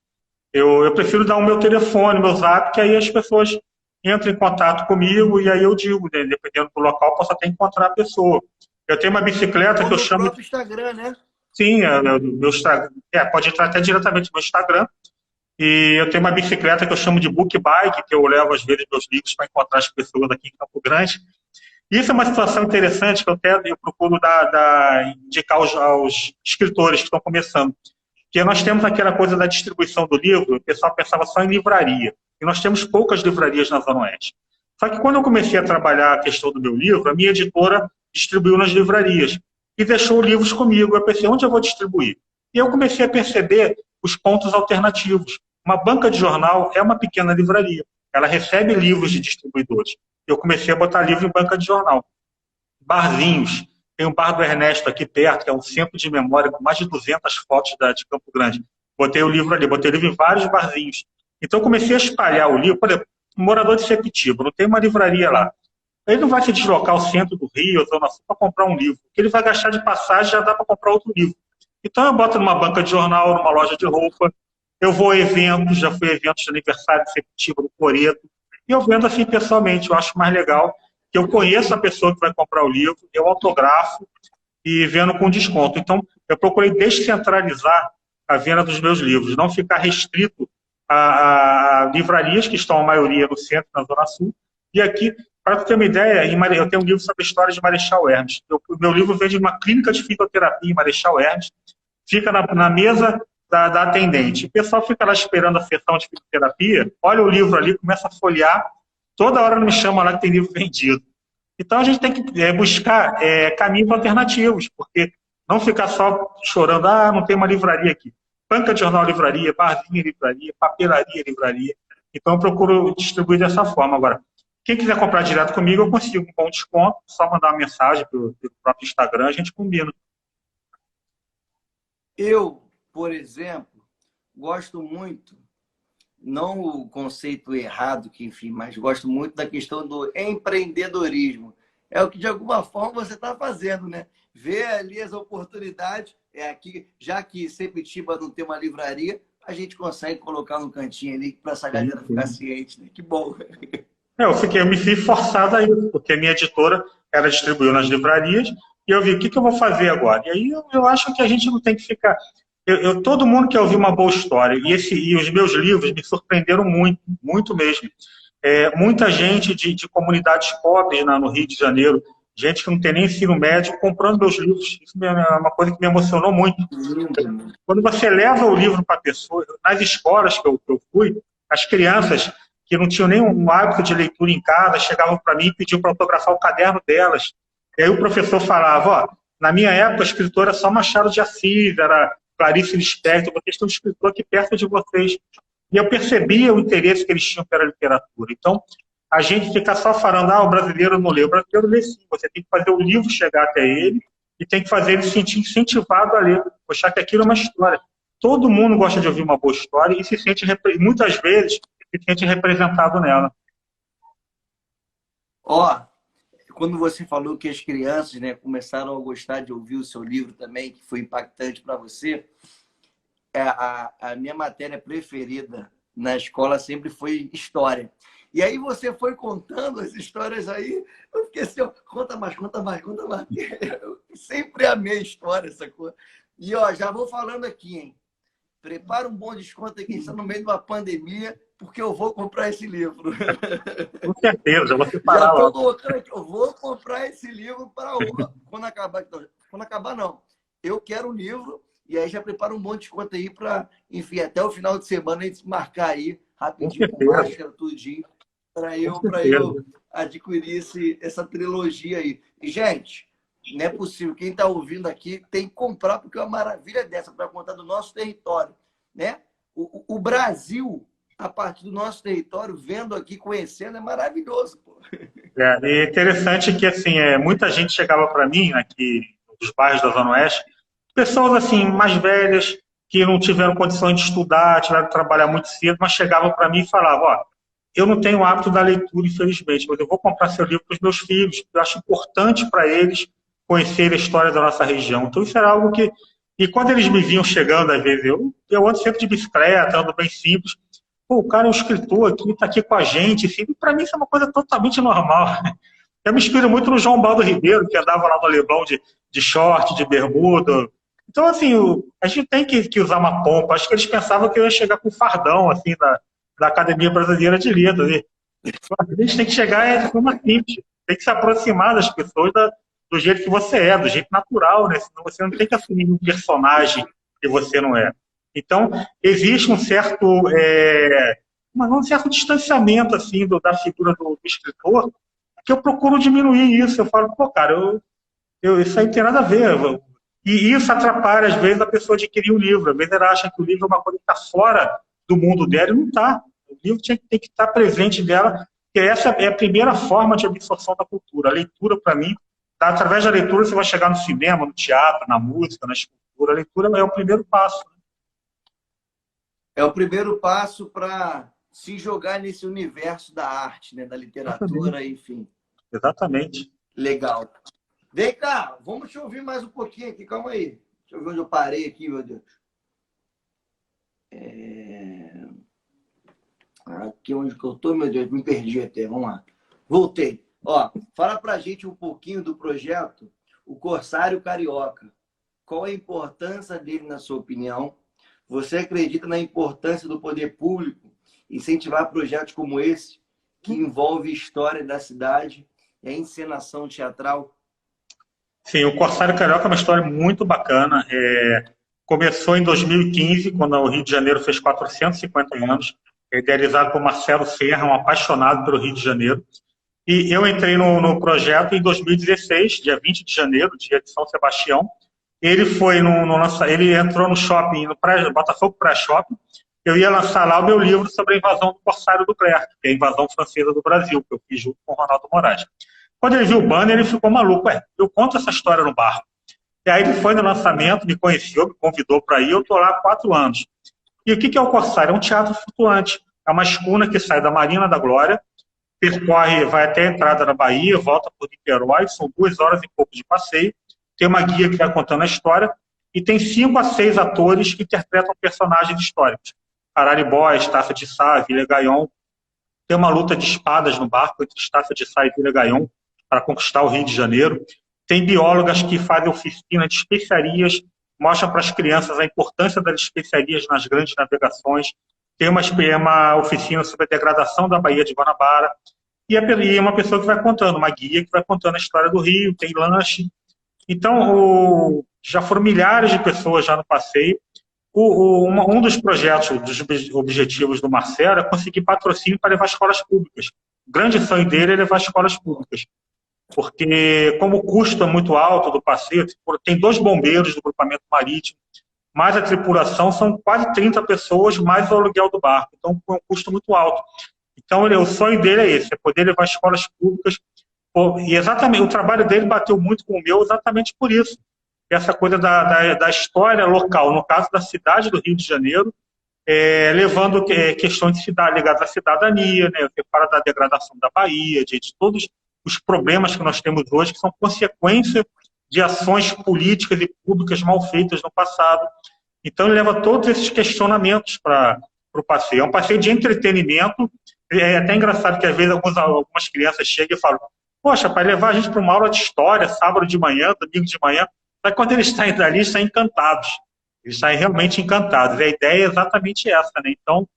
eu prefiro dar o meu telefone, meu zap, que aí as pessoas entram em contato comigo e aí eu digo, né? Dependendo do local, posso até encontrar a pessoa. Eu tenho uma bicicleta que eu chamo... No próprio Instagram, né? Sim, meu Instagram, pode entrar até diretamente no meu Instagram. E eu tenho uma bicicleta que eu chamo de book bike, que eu levo às vezes meus livros para encontrar as pessoas aqui em Campo Grande. Isso é uma situação interessante que eu procuro indicar aos escritores que estão começando. Porque nós temos aquela coisa da distribuição do livro, o pessoal pensava só em livraria. E nós temos poucas livrarias na Zona Oeste. Só que quando eu comecei a trabalhar a questão do meu livro, a minha editora distribuiu nas livrarias e deixou livros comigo. Eu pensei, onde eu vou distribuir? E eu comecei a perceber os pontos alternativos. Uma banca de jornal é uma pequena livraria. Ela recebe livros de distribuidores. Eu comecei a botar livro em banca de jornal. Barzinhos. Tem um bar do Ernesto aqui perto, que é um centro de memória com mais de 200 fotos de Campo Grande. Botei o livro ali, botei o livro em vários barzinhos. Então, eu comecei a espalhar o livro. Por exemplo, um morador de Sepetiba, não tem uma livraria lá. Ele não vai se deslocar ao centro do Rio, ou Zona Sul, para comprar um livro. O que ele vai gastar de passagem já dá para comprar outro livro. Então, eu boto numa banca de jornal, numa loja de roupa. Eu vou a eventos, já fui a eventos de aniversário de Sepetiba, no Coreto. E eu vendo assim pessoalmente, eu acho mais legal que eu conheço a pessoa que vai comprar o livro, eu autografo e vendo com desconto. Então, eu procurei descentralizar a venda dos meus livros, não ficar restrito a livrarias, que estão a maioria no centro, na Zona Sul. E aqui, para ter uma ideia, eu tenho um livro sobre a história de Marechal Hermes. O meu livro vem de uma clínica de fitoterapia em Marechal Hermes, fica na mesa da atendente. O pessoal fica lá esperando a sessão de fitoterapia, olha o livro ali, começa a folhear, toda hora me chama lá que tem livro vendido. Então a gente tem que buscar caminhos alternativos, porque não ficar só chorando, não tem uma livraria aqui. Banca de jornal, livraria, barzinho, livraria, papelaria, livraria. Então eu procuro distribuir dessa forma. Agora, quem quiser comprar direto comigo, eu consigo um bom desconto, só mandar uma mensagem pelo próprio Instagram, a gente combina. Eu, por exemplo, gosto muito, não o conceito errado, que enfim, mas gosto muito da questão do empreendedorismo. É o que de alguma forma você está fazendo, né? Ver ali as oportunidades, aqui, já que Sepetiba não tem uma livraria, a gente consegue colocar no cantinho ali para essa galera ficar ciente, né? Que bom. Eu me vi forçado a isso, porque a minha editora, ela distribuiu nas livrarias, e eu vi, o que eu vou fazer agora? E aí eu acho que a gente não tem que ficar... todo mundo quer ouvir uma boa história, e os meus livros me surpreenderam muito, muito mesmo. Muita gente de comunidades pobres no Rio de Janeiro, gente que não tem nem ensino médio, comprando meus livros. Isso é uma coisa que me emocionou muito. Quando você leva o livro para a pessoa, nas escolas que eu fui, as crianças que não tinham nenhum hábito de leitura em casa, chegavam para mim e pediam para autografar o caderno delas. E aí o professor falava, na minha época a escritora era só Machado de Assis, era Clarice Lispector, vocês têm um escritor aqui perto de vocês. E eu percebia o interesse que eles tinham pela literatura. Então, a gente fica só falando, o brasileiro não lê. O brasileiro lê sim. Você tem que fazer o livro chegar até ele e tem que fazer ele se sentir incentivado a ler. Achar que aquilo é uma história. todo mundo gosta de ouvir uma boa história e se sente, muitas vezes, se sente representado nela. Ó, quando você falou que as crianças, né, começaram a gostar de ouvir o seu livro também, que foi impactante para você, a minha matéria preferida na escola sempre foi história. E aí você foi contando as histórias aí, eu fiquei assim, ó, conta mais, conta mais, conta mais. Eu sempre amei história, essa coisa. E ó, já vou falando aqui, hein? Prepara um bom desconto aqui, está no meio de uma pandemia, porque eu vou comprar esse livro. Com certeza, eu vou Já separar estou logo. colocando aqui, eu vou comprar esse livro para quando acabar. Quando acabar, não. Eu quero um livro e aí já prepara um bom desconto aí para, enfim, até o final de semana a gente marcar aí Com rapidinho com certeza, máscara, tudinho, com para certeza. eu adquirir essa trilogia aí. E, gente, não é possível. Quem está ouvindo aqui tem que comprar, porque é uma maravilha dessa para contar do nosso território, né? O Brasil, a partir do nosso território, vendo aqui, conhecendo, é maravilhoso, pô. E é interessante que assim, muita gente chegava para mim aqui dos bairros da Zona Oeste, pessoas assim mais velhas que não tiveram condições de estudar, tiveram que trabalhar muito cedo, mas chegavam para mim e falavam: ó, eu não tenho o hábito da leitura, infelizmente, mas eu vou comprar seu livro para os meus filhos. Eu acho importante para eles conhecer a história da nossa região. Então isso era algo que, e quando eles me vinham chegando, às vezes eu ando sempre de bicicleta, ando bem simples. Pô, o cara é um escritor aqui, está aqui com a gente. Assim, para mim isso é uma coisa totalmente normal. Eu me inspiro muito no João Baldo Ribeiro, que andava lá no Leblon de short, de bermuda. Então, assim, a gente tem que usar uma pompa. Acho que eles pensavam que eu ia chegar com um fardão, assim, da Academia Brasileira de Letras. A gente tem que chegar de forma simples. Tem que se aproximar das pessoas do jeito que você é, do jeito natural, né? Senão você não tem que assumir um personagem que você não é. Então, existe um certo distanciamento assim, da figura do escritor, que eu procuro diminuir isso. Eu falo, pô, cara, isso aí não tem nada a ver. E isso atrapalha, às vezes, a pessoa adquirir o livro. Às vezes ela acha que o livro é uma coisa que está fora do mundo dela e não está. O livro tem que estar presente dela, porque essa é a primeira forma de absorção da cultura. A leitura, para mim, através da leitura você vai chegar no cinema, no teatro, na música, na escultura. A leitura é o primeiro passo. É o primeiro passo para se jogar nesse universo da arte, né? Da literatura, enfim. Exatamente. Legal. Vem cá, vamos te ouvir mais um pouquinho aqui, calma aí. Deixa eu ver onde eu parei aqui, meu Deus. Aqui onde que eu tô, meu Deus, me perdi até, vamos lá. Voltei. Ó, fala pra gente um pouquinho do projeto O Corsário Carioca. Qual a importância dele, na sua opinião? Você acredita na importância do poder público incentivar projetos como esse, que envolve história da cidade e a encenação teatral? Sim, o Corsário Carioca é uma história muito bacana. Começou em 2015, quando o Rio de Janeiro fez 450 anos, idealizado por Marcelo Serra, um apaixonado pelo Rio de Janeiro. E eu entrei no projeto em 2016, dia 20 de janeiro, dia de São Sebastião. Ele ele entrou no shopping, no Botafogo Pré-Shopping. Eu ia lançar lá o meu livro sobre a invasão do Corsário do Clerc, que é a invasão francesa do Brasil, que eu fiz junto com o Ronaldo Moraes. Quando ele viu o banner, ele ficou maluco. Eu conto essa história no barco. E aí ele foi no lançamento, me conheceu, me convidou para ir. Eu estou lá há 4 anos. E o que é o Corsário? É um teatro flutuante. É uma escuna que sai da Marina da Glória, percorre, vai até a entrada da Bahia, volta por Niterói, são 2 horas e pouco de passeio. Tem uma guia que vai contando a história e tem 5 a 6 atores que interpretam personagens históricos. Araribóia, Estácio de Sá, Vila Gaion. Tem uma luta de espadas no barco entre Estácio de Sá e Vila Gaion para conquistar o Rio de Janeiro. Tem biólogas que fazem oficina de especiarias, mostram para as crianças a importância das especiarias nas grandes navegações. Tem uma oficina sobre a degradação da Baía de Guanabara. E uma pessoa que vai contando, uma guia que vai contando a história do Rio, tem lanche. Então, já foram milhares de pessoas já no passeio. Um dos projetos, dos objetivos do Marcelo é conseguir patrocínio para levar escolas públicas. O grande sonho dele é levar escolas públicas. Porque, como o custo é muito alto do passeio, tem 2 bombeiros do grupamento marítimo, mais a tripulação, são quase 30 pessoas, mais o aluguel do barco. Então, é um custo muito alto. Então, o sonho dele é esse, é poder levar escolas públicas. E exatamente, o trabalho dele bateu muito com o meu exatamente por isso. essa coisa da história local, no caso da cidade do Rio de Janeiro, levando questões de cidade, ligadas à cidadania, né? Você fala da degradação da Bahia, de todos os problemas que nós temos hoje, que são consequência de ações políticas e públicas mal feitas no passado. Então, ele leva todos esses questionamentos para o passeio. É um passeio de entretenimento. É até engraçado que, às vezes, algumas crianças chegam e falam: poxa, para levar a gente para uma aula de história, sábado de manhã, domingo de manhã. Mas quando eles saem dali, eles estão encantados. Eles saem realmente encantados. E a ideia é exatamente essa, né? Então,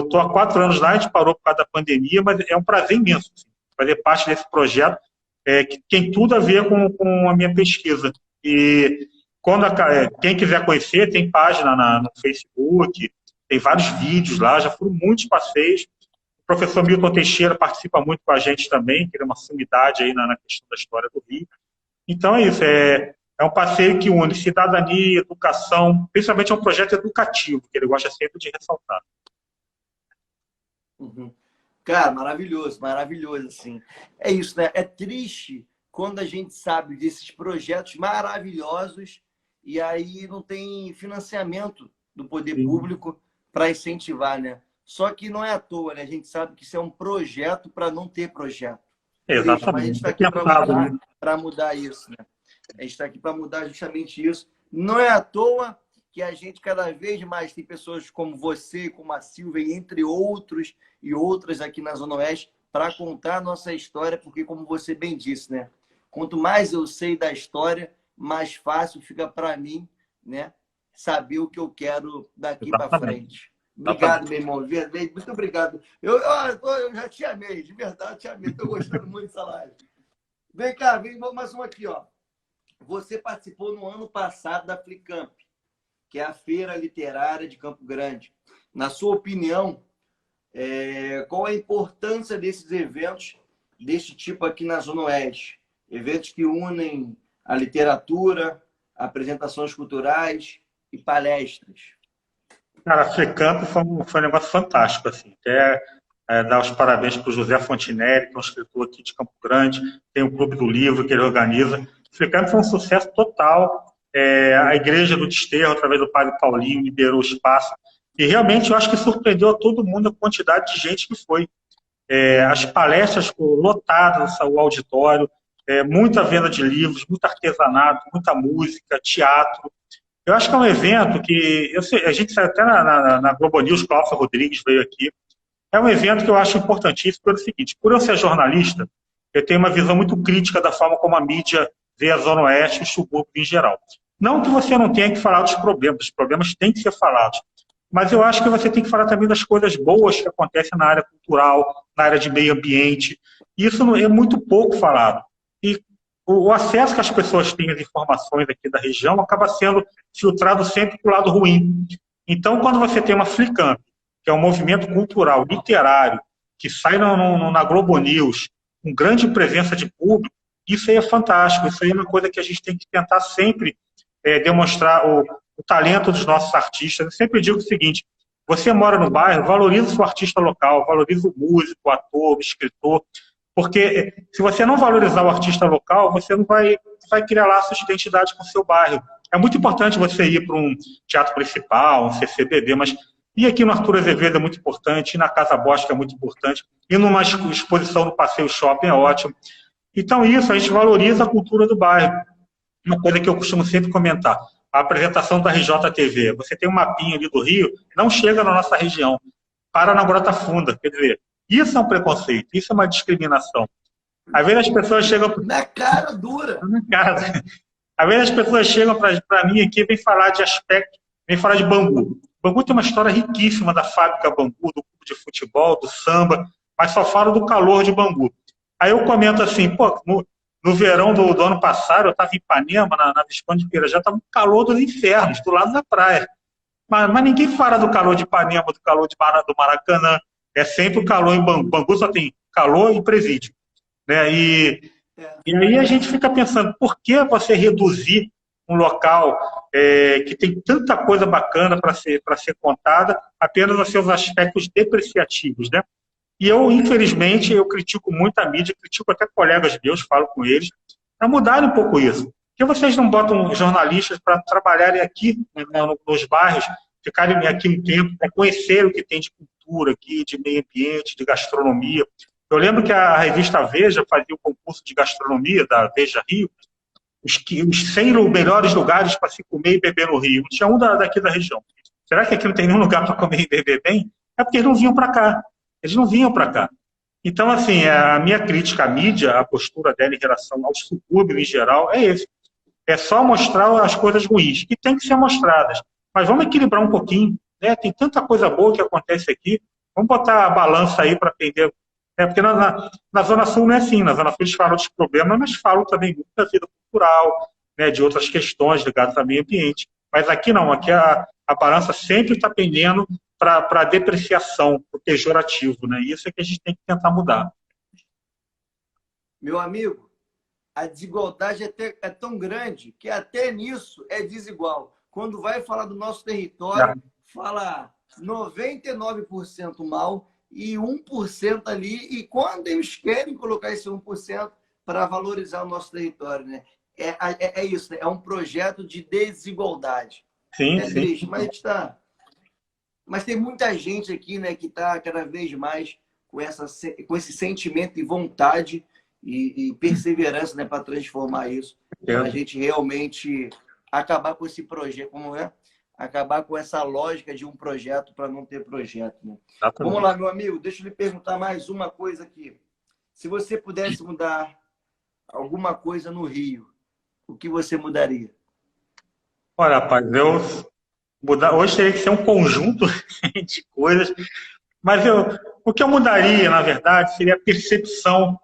estou há 4 anos lá, a gente parou por causa da pandemia, mas é um prazer imenso, assim, fazer parte desse projeto, que tem tudo a ver com a minha pesquisa. E quem quiser conhecer, tem página no Facebook, tem vários vídeos lá, já foram muitos passeios. O professor Milton Teixeira participa muito com a gente também, que ele é uma sumidade aí na questão da história do Rio. Então é isso, é um passeio que une cidadania, educação, principalmente é um projeto educativo, que ele gosta sempre de ressaltar. Uhum. Cara, maravilhoso, maravilhoso, assim. É isso, né? É triste quando a gente sabe desses projetos maravilhosos e aí não tem financiamento do poder público para incentivar, né? Só que não é à toa, né? A gente sabe que isso é um projeto para não ter projeto. Exatamente. Mas a gente está aqui para mudar isso, né? A gente está aqui para mudar justamente isso. Não é à toa que a gente cada vez mais tem pessoas como você, como a Silvia, entre outros e outras aqui na Zona Oeste, para contar a nossa história, porque, como você bem disse, né? Quanto mais eu sei da história, mais fácil fica para mim, né? Saber o que eu quero daqui para frente. Obrigado, meu irmão. Muito obrigado. Eu já te amei, de verdade, te amei. Estou gostando muito dessa live. Vem cá, vem mais uma aqui, ó. Você participou no ano passado da Flicamp, que é a Feira Literária de Campo Grande. Na sua opinião, qual a importância desses eventos desse tipo aqui na Zona Oeste? Eventos que unem a literatura, apresentações culturais e palestras. Cara, a Flicamp foi um negócio fantástico, assim. Até dar os parabéns para o José Fontinelli, que é um escritor aqui de Campo Grande, tem o Clube do Livro que ele organiza. A Flicamp foi um sucesso total. A Igreja do Desterro, através do Padre Paulinho, liberou o espaço. E realmente eu acho que surpreendeu a todo mundo a quantidade de gente que foi. As palestras lotadas, o auditório, muita venda de livros, muito artesanato, muita música, teatro. Eu acho que é um evento que... a gente saiu até na Globo News, Cláudio Rodrigues veio aqui. É um evento que eu acho importantíssimo pelo seguinte: por eu ser jornalista, eu tenho uma visão muito crítica da forma como a mídia vê a Zona Oeste e o subúrbio em geral. Não que você não tenha que falar dos problemas, os problemas têm que ser falados, mas eu acho que você tem que falar também das coisas boas que acontecem na área cultural, na área de meio ambiente. Isso é muito pouco falado. E o acesso que as pessoas têm às informações aqui da região acaba sendo filtrado sempre para o lado ruim. Então, quando você tem uma Flicamp, que é um movimento cultural, literário, que sai na Globo News, com grande presença de público, isso aí é fantástico. Isso aí é uma coisa que a gente tem que tentar sempre demonstrar o talento dos nossos artistas. Eu sempre digo o seguinte: você mora no bairro, valoriza o seu artista local, valoriza o músico, o ator, o escritor, porque se você não valorizar o artista local, você não vai criar laços de identidade com o seu bairro. É muito importante você ir para um teatro principal, um CCBB, mas ir aqui no Arthur Azevedo é muito importante, ir na Casa Bosque é muito importante, ir numa exposição no Passeio Shopping é ótimo. Então, isso, a gente valoriza a cultura do bairro. Uma coisa que eu costumo sempre comentar: a apresentação da RJTV. Você tem um mapinha ali do Rio, não chega na nossa região, para na Grota Funda. Quer dizer, isso é um preconceito, isso é uma discriminação. Às vezes as pessoas chegam... Na cara dura! Na cara. Às vezes as pessoas chegam para mim aqui e vêm falar de aspecto, vêm falar de Bangu. Bangu tem uma história riquíssima da fábrica Bangu, do clube de futebol, do samba, mas só falo do calor de Bangu. Aí eu comento assim: pô, no verão do ano passado, eu estava em Ipanema, na Visconde de Pirajá, estava um calor dos infernos, do lado da praia. Mas ninguém fala do calor de Ipanema, do calor do Maracanã. É sempre o calor em Bangu. Bangu só tem calor e presídio, né? E aí a gente fica pensando: por que você reduzir um local que tem tanta coisa bacana para ser contada apenas a seus aspectos depreciativos, né? E eu, infelizmente, eu critico muito a mídia, critico até colegas meus, falo com eles, para mudarem um pouco isso. que vocês não botam jornalistas para trabalharem aqui, né, nos bairros, ficarem aqui um tempo para conhecer o que tem de cultura aqui, de meio ambiente, de gastronomia? Eu lembro que a revista Veja fazia o concurso de gastronomia da Veja Rio, os 100 melhores lugares para se comer e beber no Rio. Tinha um daqui da região. Será que aqui não tem nenhum lugar para comer e beber bem? É porque eles não vinham para cá. Eles não vinham para cá. Então, assim, a minha crítica à mídia, a postura dela em relação aos subúrbios em geral, é esse. É só mostrar as coisas ruins, que tem que ser mostradas. Mas vamos equilibrar um pouquinho, né? Tem tanta coisa boa que acontece aqui. Vamos botar a balança aí para atender. Porque na Zona Sul não é assim. Na Zona Sul eles falam dos problemas, mas falam também muito da vida cultural, né? De outras questões ligadas ao meio ambiente. Mas aqui não. Aqui a balança sempre está pendendo para a depreciação, para o pejorativo, né? Isso é que a gente tem que tentar mudar. Meu amigo, a desigualdade é tão grande que até nisso é desigual. Quando vai falar do nosso território, fala 99% mal e 1% ali. E quando eles querem colocar esse 1% para valorizar o nosso território, né? É isso, né? É um projeto de desigualdade. Sim, é sim. triste, mas tem muita gente aqui, né, que está cada vez mais com esse sentimento e vontade e perseverança, né, para transformar isso, para a gente realmente acabar com esse projeto, como é? Acabar com essa lógica de um projeto para não ter projeto. Né? Vamos lá, meu amigo, deixa eu lhe perguntar mais uma coisa aqui. Se você pudesse mudar alguma coisa no Rio, o que você mudaria? Olha, rapaz, hoje teria que ser um conjunto de coisas, mas o que eu mudaria, na verdade, seria a percepção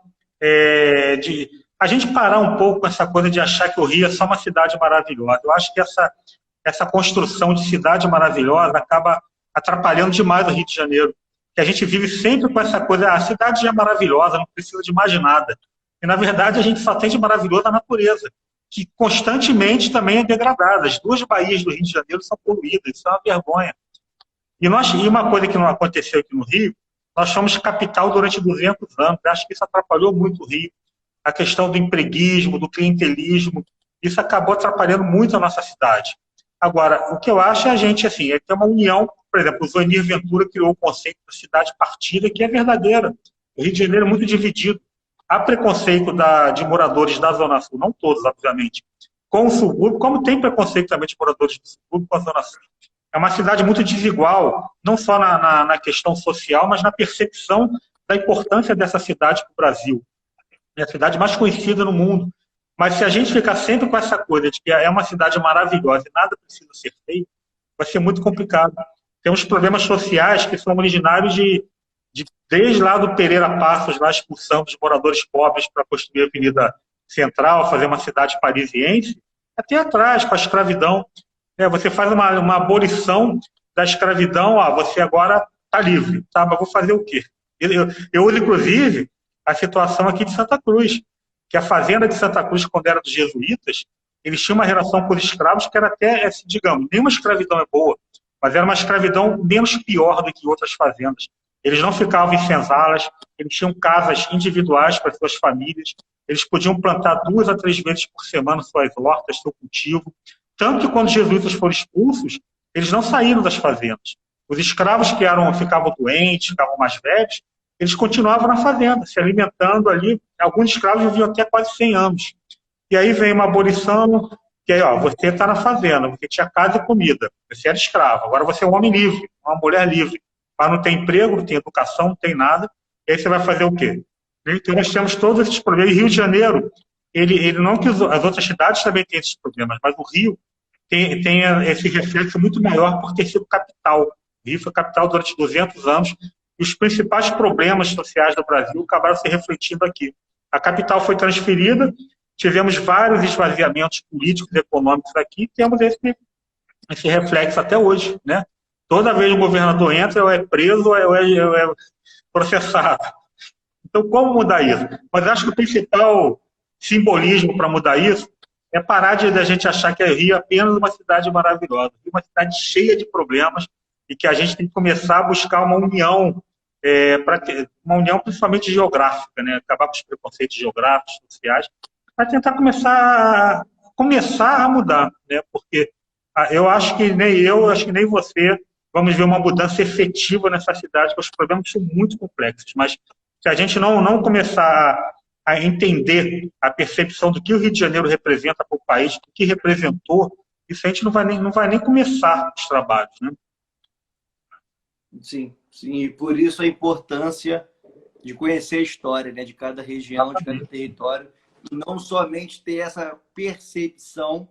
de a gente parar um pouco com essa coisa de achar que o Rio é só uma cidade maravilhosa. Eu acho que essa construção de cidade maravilhosa acaba atrapalhando demais o Rio de Janeiro, que a gente vive sempre com essa coisa, a cidade já é maravilhosa, não precisa de mais nada. E, na verdade, a gente só tem de maravilhoso a natureza, que constantemente também é degradada. As duas baías do Rio de Janeiro são poluídas, isso é uma vergonha. E uma coisa que não aconteceu aqui no Rio, nós fomos capital durante 200 anos. Eu acho que isso atrapalhou muito o Rio. A questão do empreguismo, do clientelismo, isso acabou atrapalhando muito a nossa cidade. Agora, o que eu acho é a gente, assim, é ter uma união. Por exemplo, o Zoinir Ventura criou o conceito da cidade partida, que é verdadeira. O Rio de Janeiro é muito dividido. Há preconceito de moradores da Zona Sul, não todos, obviamente, com o subúrbio, como tem preconceito também de moradores do subúrbio com a Zona Sul. É uma cidade muito desigual, não só na questão social, mas na percepção da importância dessa cidade para o Brasil. É a cidade mais conhecida no mundo. Mas se a gente ficar sempre com essa coisa de que é uma cidade maravilhosa e nada precisa ser feito, vai ser muito complicado. Temos problemas sociais que são originários desde lá do Pereira Passos, lá a expulsão dos moradores pobres para construir a Avenida Central, fazer uma cidade parisiense, até atrás, com a escravidão. Você faz uma abolição da escravidão, você agora está livre. Tá, mas vou fazer o quê? Eu uso, inclusive, a situação aqui de Santa Cruz, que a fazenda de Santa Cruz, quando era dos jesuítas, eles tinham uma relação com os escravos que era até, digamos, nenhuma escravidão é boa, mas era uma escravidão menos pior do que outras fazendas. Eles não ficavam em senzalas, eles tinham casas individuais para suas famílias, eles podiam plantar 2 a 3 vezes por semana suas hortas, seu cultivo. Tanto que quando os jesuítas foram expulsos, eles não saíram das fazendas. Os escravos que ficavam doentes, ficavam mais velhos, eles continuavam na fazenda, se alimentando ali. Alguns escravos viviam até quase 100 anos. E aí vem uma abolição, que aí, você está na fazenda, você tinha casa e comida, você era escravo, agora você é um homem livre, uma mulher livre. Mas não tem emprego, não tem educação, não tem nada. E aí você vai fazer o quê? Então nós temos todos esses problemas. E Rio de Janeiro, ele não que as outras cidades também têm esses problemas, mas o Rio tem esse reflexo muito maior por ter sido capital. O Rio foi capital durante 200 anos e os principais problemas sociais do Brasil acabaram se refletindo aqui. A capital foi transferida, tivemos vários esvaziamentos políticos e econômicos aqui, e temos esse reflexo até hoje, né? Toda vez que o governador entra, ou é preso, ou é processado. Então, como mudar isso? Mas acho que o principal simbolismo para mudar isso é parar de a gente achar que o Rio é apenas uma cidade maravilhosa, uma cidade cheia de problemas e que a gente tem que começar a buscar uma união, uma união principalmente geográfica, né? Acabar com os preconceitos geográficos, sociais, para tentar começar a começar a mudar, né? Porque eu acho que nem eu, acho que nem você vamos ver uma mudança efetiva nessa cidade, porque os problemas são muito complexos. Mas se a gente não começar a entender a percepção do que o Rio de Janeiro representa para o país, do que representou, isso a gente não vai nem começar os trabalhos, né? Sim, sim. E por isso a importância de conhecer a história, né, de cada região, de cada território, e não somente ter essa percepção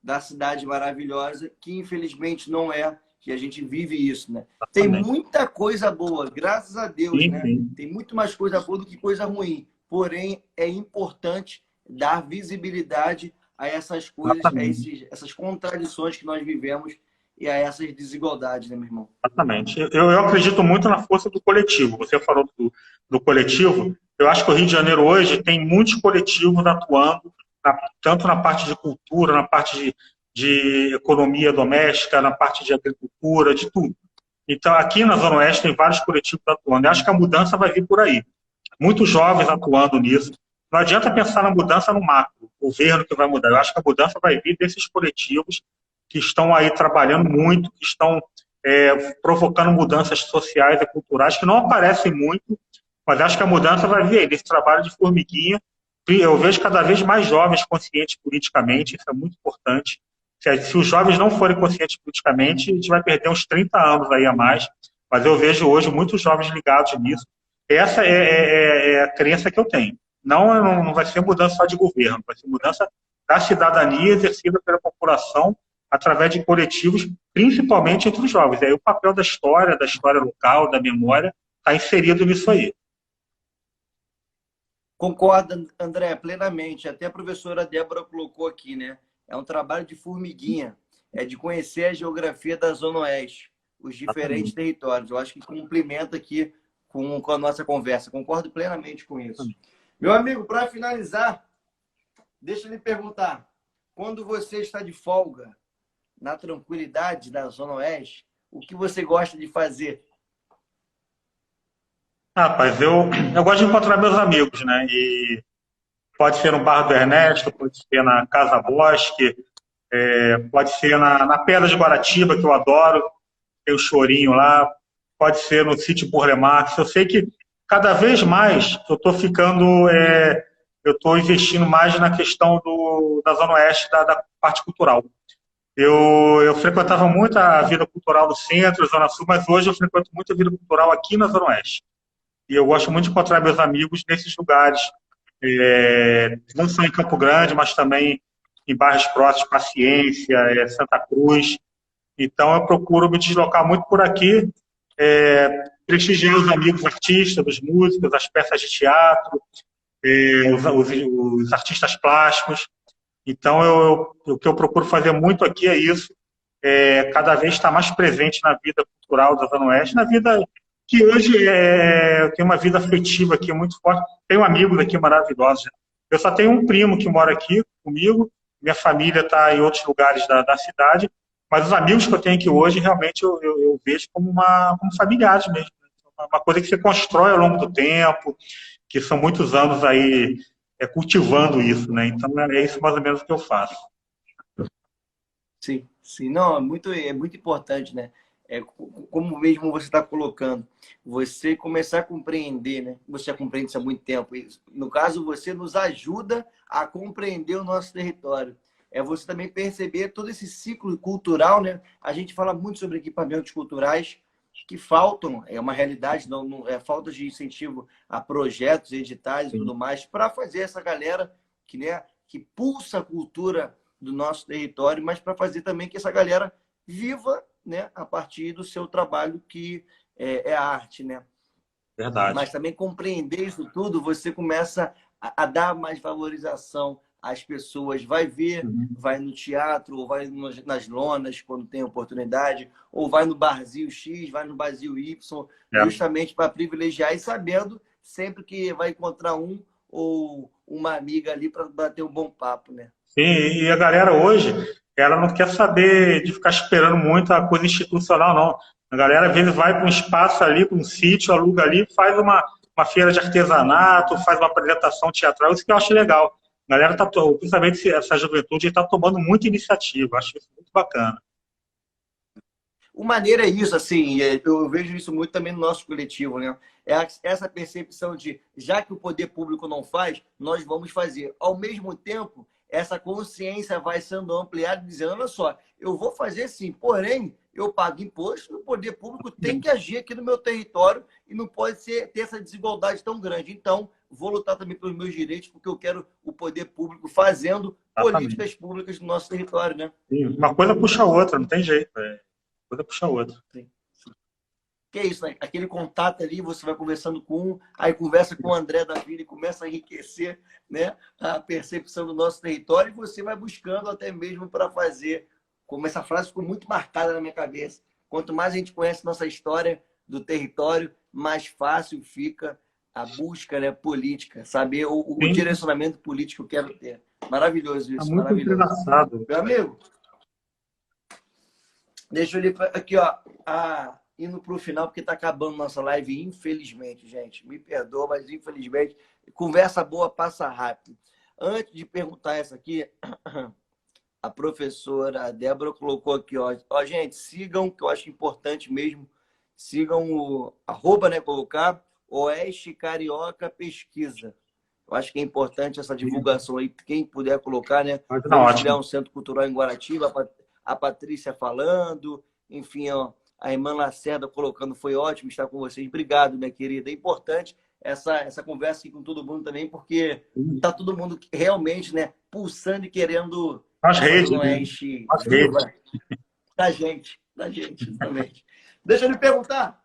da cidade maravilhosa, que infelizmente não é, que a gente vive isso, né? Tem muita coisa boa, graças a Deus, Sim, né? sim. Tem muito mais coisa boa do que coisa ruim. Porém, é importante dar visibilidade a essas coisas, essas contradições que nós vivemos e a essas desigualdades, né, meu irmão? Exatamente. Eu acredito muito na força do coletivo. Você falou do coletivo. Eu acho que o Rio de Janeiro hoje tem muitos coletivos atuando, tanto na parte de cultura, na parte de economia doméstica, na parte de agricultura, de tudo. Então, aqui na Zona Oeste tem vários coletivos atuando. Eu acho que a mudança vai vir por aí. Muitos jovens atuando nisso. Não adianta pensar na mudança no macro, o governo que vai mudar. Eu acho que a mudança vai vir desses coletivos que estão aí trabalhando muito, que estão provocando mudanças sociais e culturais, que não aparecem muito, mas acho que a mudança vai vir aí, desse trabalho de formiguinha. Eu vejo cada vez mais jovens conscientes politicamente, isso é muito importante. Se os jovens não forem conscientes politicamente, a gente vai perder uns 30 anos aí a mais, mas eu vejo hoje muitos jovens ligados nisso. Essa é a crença que eu tenho. Não vai ser mudança só de governo, vai ser mudança da cidadania exercida pela população através de coletivos, principalmente entre os jovens. E aí o papel da história local, da memória, está inserido nisso aí. Concordo, André, plenamente. Até a professora Débora colocou aqui, né? É um trabalho de formiguinha, é de conhecer a geografia da Zona Oeste, os diferentes territórios. Eu acho que complementa aqui com a nossa conversa. Concordo plenamente com isso. Meu amigo, para finalizar, deixa eu lhe perguntar. Quando você está de folga, na tranquilidade da Zona Oeste, o que você gosta de fazer? Rapaz, eu gosto de encontrar meus amigos, né? E pode ser no Bar do Ernesto, pode ser na Casa Bosque, pode ser na Pedra de Guaratiba, que eu adoro, tem o chorinho lá, pode ser no Sítio Burle Marx. Eu sei que cada vez mais eu estou ficando, eu estou investindo mais na questão da Zona Oeste, da parte cultural. Eu frequentava muito a vida cultural do centro, Zona Sul, mas hoje eu frequento muito a vida cultural aqui na Zona Oeste. E eu gosto muito de encontrar meus amigos nesses lugares, não só em Campo Grande, mas também em bairros próximos, Paciência, Santa Cruz. Então eu procuro me deslocar muito por aqui, prestigiar os amigos artistas, os músicos, as peças de teatro, os artistas plásticos. Então, o que eu procuro fazer muito aqui é isso, cada vez estar mais presente na vida cultural da Zona Oeste, na vida que hoje eu tenho uma vida afetiva aqui muito forte. Tenho amigos aqui maravilhosos. Eu só tenho um primo que mora aqui comigo, minha família está em outros lugares da cidade, mas os amigos que eu tenho aqui hoje, realmente, eu vejo como familiares mesmo. Uma coisa que você constrói ao longo do tempo, que são muitos anos aí cultivando isso, né? Então, é isso mais ou menos que eu faço. Sim, sim. Não, é muito importante, né? Como mesmo você está colocando, você começar a compreender, né? Você já compreende isso há muito tempo. E, no caso, você nos ajuda a compreender o nosso território. É você também perceber todo esse ciclo cultural, né? A gente fala muito sobre equipamentos culturais que faltam, é uma realidade, não é falta de incentivo a projetos, editais e tudo mais, para fazer essa galera que pulsa a cultura do nosso território, mas para fazer também que essa galera viva, né, a partir do seu trabalho, que é a arte, né? Verdade. Mas também compreender isso tudo, você começa a dar mais valorização às pessoas. Vai ver, vai no teatro, ou vai nas lonas, quando tem oportunidade, ou vai no barzinho X, vai no barzinho Y, justamente para privilegiar e sabendo sempre que vai encontrar um ou uma amiga ali para bater um bom papo, né? Sim, e a galera hoje, ela não quer saber de ficar esperando muito a coisa institucional, não. A galera, às vezes, vai para um espaço ali, para um sítio, aluga ali, faz uma feira de artesanato, faz uma apresentação teatral, isso que eu acho legal. A galera tá, principalmente essa juventude, está tomando muita iniciativa. Acho isso muito bacana. O maneiro é isso, assim, eu vejo isso muito também no nosso coletivo, né? É essa percepção de, já que o poder público não faz, nós vamos fazer. Ao mesmo tempo, essa consciência vai sendo ampliada, dizendo, olha só, eu vou fazer sim, porém, eu pago imposto, o poder público tem que agir aqui no meu território e não pode ter essa desigualdade tão grande. Então, vou lutar também pelos meus direitos, porque eu quero o poder público fazendo políticas públicas no nosso território, né? Sim, uma coisa puxa a outra, não tem jeito. Coisa puxa a outra. Sim. Que é isso, né? Aquele contato ali, você vai conversando com um, aí conversa com o André da Vila e começa a enriquecer, né, a percepção do nosso território e você vai buscando até mesmo para fazer, como essa frase ficou muito marcada na minha cabeça, quanto mais a gente conhece nossa história do território, mais fácil fica a busca, né, política, saber o direcionamento político que eu quero ter. Maravilhoso isso, é muito maravilhoso. engraçado. Meu amigo, deixa eu ler aqui, ó, indo para o final, porque está acabando nossa live, infelizmente, gente. Me perdoa, mas infelizmente, conversa boa passa rápido. Antes de perguntar essa aqui, a professora Débora colocou aqui, ó, gente, sigam, que eu acho importante mesmo, sigam o @ né, colocar Oeste Carioca Pesquisa. Eu acho que é importante essa divulgação aí, quem puder colocar, né? Vamos criar um centro cultural em Guaratiba, a Patrícia falando, enfim, ó, a irmã Lacerda colocando, foi ótimo estar com vocês. Obrigado, minha querida. É importante essa conversa aqui com todo mundo também, porque está todo mundo realmente, né, pulsando e querendo as redes, Oeste da gente, exatamente. Deixa eu lhe perguntar,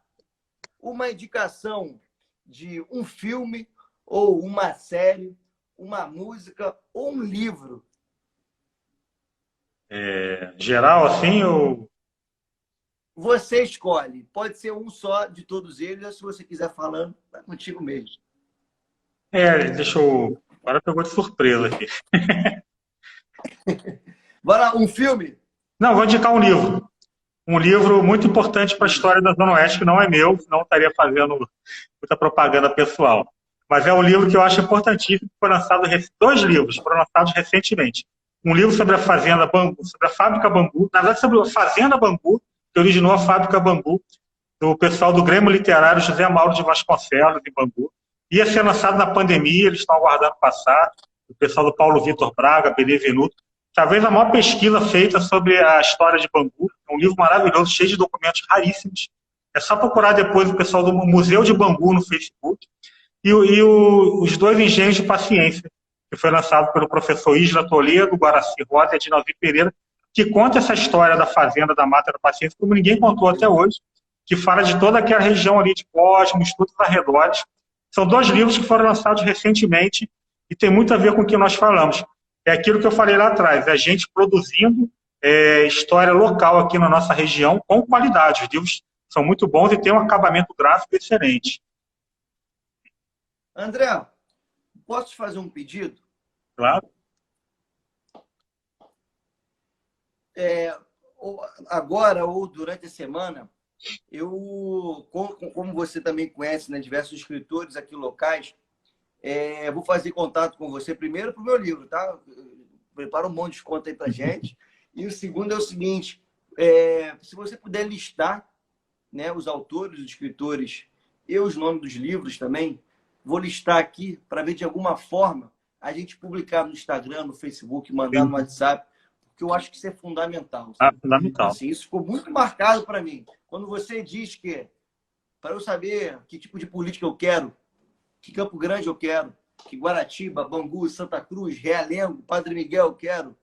uma indicação de um filme ou uma série, uma música ou um livro? Geral, assim, ou... Você escolhe. Pode ser um só de todos eles, ou se você quiser falando, tá contigo mesmo. Deixa eu... Agora pegou de surpresa aqui. Bora, um filme? Não, vou indicar um livro. Um livro muito importante para a história da Zona Oeste, que não é meu, senão estaria fazendo muita propaganda pessoal. Mas é um livro que eu acho importantíssimo, foi lançado, 2 livros foram lançados recentemente. Um livro sobre a Fazenda Bangu, sobre a Fábrica Bangu, na verdade sobre a Fazenda Bangu, que originou a Fábrica Bangu, do pessoal do Grêmio Literário José Mauro de Vasconcelos, em Bangu. Ia ser lançado na pandemia, eles estão aguardando passar. O pessoal do Paulo Vitor Braga, Benevenuto. Talvez a maior pesquisa feita sobre a história de Bangu. É um livro maravilhoso, cheio de documentos raríssimos. É só procurar depois o pessoal do Museu de Bangu no Facebook. E os 2 Engenhos de Paciência, que foi lançado pelo professor Isla Toledo, Guaraci Rosa e Edinaldo Pereira, que conta essa história da fazenda da Mata da Paciência, como ninguém contou até hoje, que fala de toda aquela região ali de Cosmos, todos os arredores. São 2 livros que foram lançados recentemente e tem muito a ver com o que nós falamos. É aquilo que eu falei lá atrás, é a gente produzindo história local aqui na nossa região com qualidade. Os livros são muito bons e têm um acabamento gráfico excelente. André, posso te fazer um pedido? Claro. Agora ou durante a semana, eu, como você também conhece, né, diversos escritores aqui locais, vou fazer contato com você primeiro para o meu livro, tá? Prepara um monte de desconto aí para gente. E o segundo é o seguinte, se você puder listar, né, os autores, os escritores e os nomes dos livros também, vou listar aqui para ver de alguma forma a gente publicar no Instagram, no Facebook, mandar no WhatsApp, porque eu acho que isso é fundamental. Fundamental. Assim, isso ficou muito marcado para mim. Quando você diz que, para eu saber que tipo de política eu quero, que Campo Grande eu quero, que Guaratiba, Bangu, Santa Cruz, Realengo, Padre Miguel eu quero,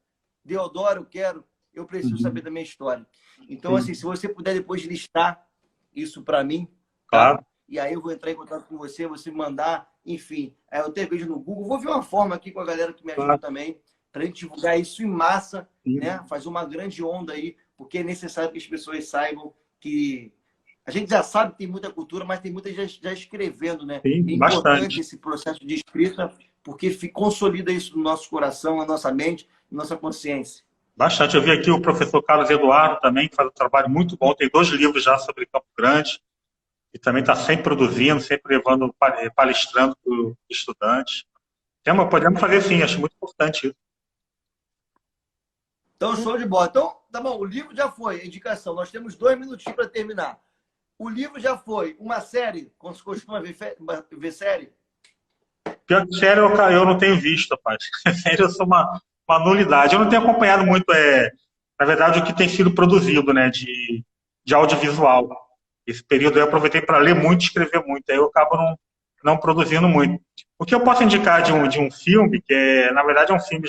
Deodoro eu quero, eu preciso saber da minha história. Então, assim, se você puder depois listar isso para mim, claro. Tá? E aí eu vou entrar em contato com você, você mandar, enfim, eu tenho vídeo no Google, vou ver uma forma aqui com a galera que me ajuda também, para a gente divulgar isso em massa, né? Fazer uma grande onda aí, porque é necessário que as pessoas saibam que a gente já sabe que tem muita cultura, mas tem muita gente já escrevendo, né? Sim, é importante bastante. Esse processo de escrita, porque consolida isso no nosso coração, na nossa mente, na nossa consciência. Bastante. Eu vi aqui o professor Carlos Eduardo também, que faz um trabalho muito bom, tem 2 livros já sobre Campo Grande, e também está sempre produzindo, sempre levando, palestrando para o estudante. Podemos fazer sim, acho muito importante isso. Então, show de bola. Então, tá bom, o livro já foi, a indicação. Nós temos 2 minutinhos para terminar. O livro já foi uma série, como se costuma ver série? Pior que série eu não tenho visto, rapaz. Série eu sou uma nulidade. Eu não tenho acompanhado muito, na verdade, o que tem sido produzido, né, de audiovisual. Esse período eu aproveitei para ler muito e escrever muito. Aí eu acabo não produzindo muito. O que eu posso indicar de um filme, na verdade, é um filme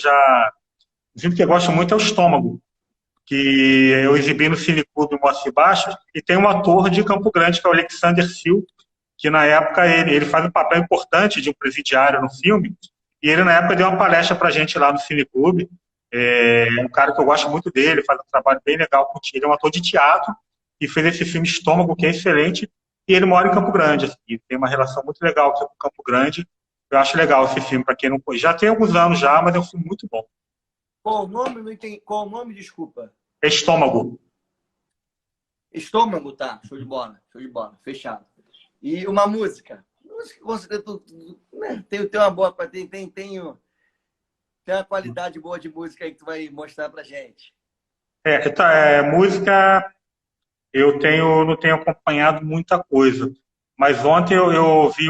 um filme que eu gosto muito, é O Estômago, que eu exibi no Cineclube Moacir Baixos, e tem um ator de Campo Grande, que é o Alexander Sil, que na época ele faz um papel importante de um presidiário no filme, e ele na época deu uma palestra pra gente lá no Cineclube. É um cara que eu gosto muito dele, faz um trabalho bem legal com ele, é um ator de teatro, e fez esse filme Estômago, que é excelente, e ele mora em Campo Grande, assim, tem uma relação muito legal aqui com Campo Grande. Eu acho legal esse filme, para quem não conhece. Já tem alguns anos já, mas é um filme muito bom. Qual o nome? Não entendi. Qual o nome? Desculpa. É Estômago. Estômago, tá. Show de bola. Show de bola. Fechado. E uma música. Música, com certeza, né? Tem uma boa. Tem uma qualidade boa de música aí que tu vai mostrar pra gente. Música, não tenho acompanhado muita coisa. Mas ontem eu vi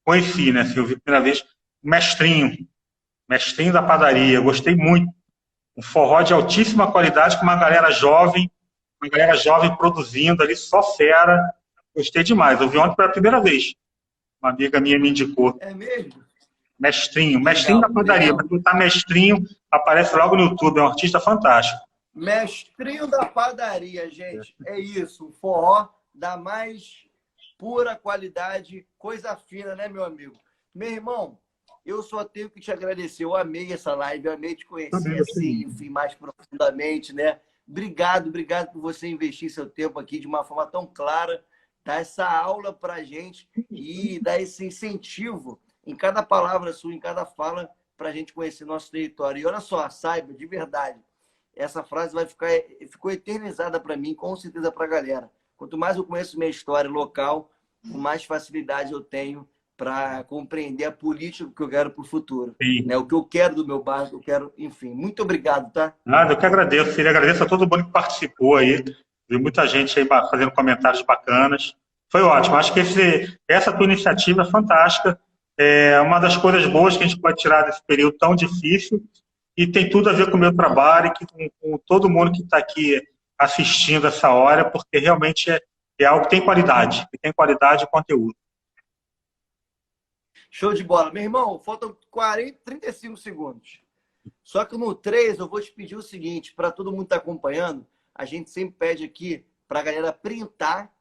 conheci, né? Assim, eu vi a primeira vez o Mestrinho da Padaria. Gostei muito. Um forró de altíssima qualidade com uma galera jovem produzindo ali, só fera. Gostei demais. Eu vi ontem pela primeira vez. Uma amiga minha me indicou. É mesmo? Mestrinho da Padaria. Para botar Mestrinho, aparece logo no YouTube. É um artista fantástico. Mestrinho da Padaria, gente. É isso. O forró da mais pura qualidade, coisa fina, né, meu amigo? Meu irmão, eu só tenho que te agradecer. Eu amei essa live, eu amei te conhecer assim, enfim, mais profundamente, né? Obrigado por você investir seu tempo aqui de uma forma tão clara, dar essa aula pra gente e dar esse incentivo em cada palavra sua, em cada fala, pra gente conhecer nosso território. E olha só, saiba, de verdade, essa frase ficou eternizada para mim, com certeza para a galera. Quanto mais eu conheço minha história local, com mais facilidade eu tenho para compreender a política que eu quero para o futuro. Né? O que eu quero do meu bairro, eu quero, enfim. Muito obrigado, tá? Nada, eu que agradeço, filho. Agradeço a todo mundo que participou aí. Vi muita gente aí fazendo comentários bacanas. Foi ótimo. Acho que essa tua iniciativa é fantástica. É uma das coisas boas que a gente pode tirar desse período tão difícil. E tem tudo a ver com o meu trabalho e com todo mundo que está aqui assistindo essa hora, porque realmente é algo que tem qualidade e conteúdo. Show de bola. Meu irmão, faltam 35 segundos. Só que no 3 eu vou te pedir o seguinte, para todo mundo que está acompanhando, a gente sempre pede aqui para a galera printar,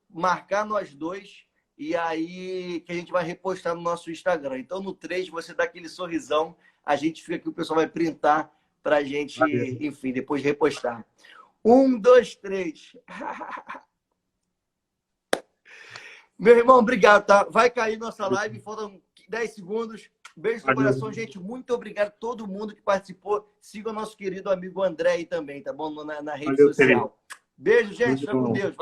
marcar nós dois, e aí que a gente vai repostar no nosso Instagram. Então no 3 você dá aquele sorrisão, a gente fica aqui, o pessoal vai printar para a gente, enfim, depois repostar. 1, 2, 3. Meu irmão, obrigado, tá? Vai cair nossa live, faltam 10 segundos. Beijo no coração, gente. Muito obrigado a todo mundo que participou. Siga o nosso querido amigo André aí também, tá bom? Na rede social. Beijo, gente. Fica com Deus.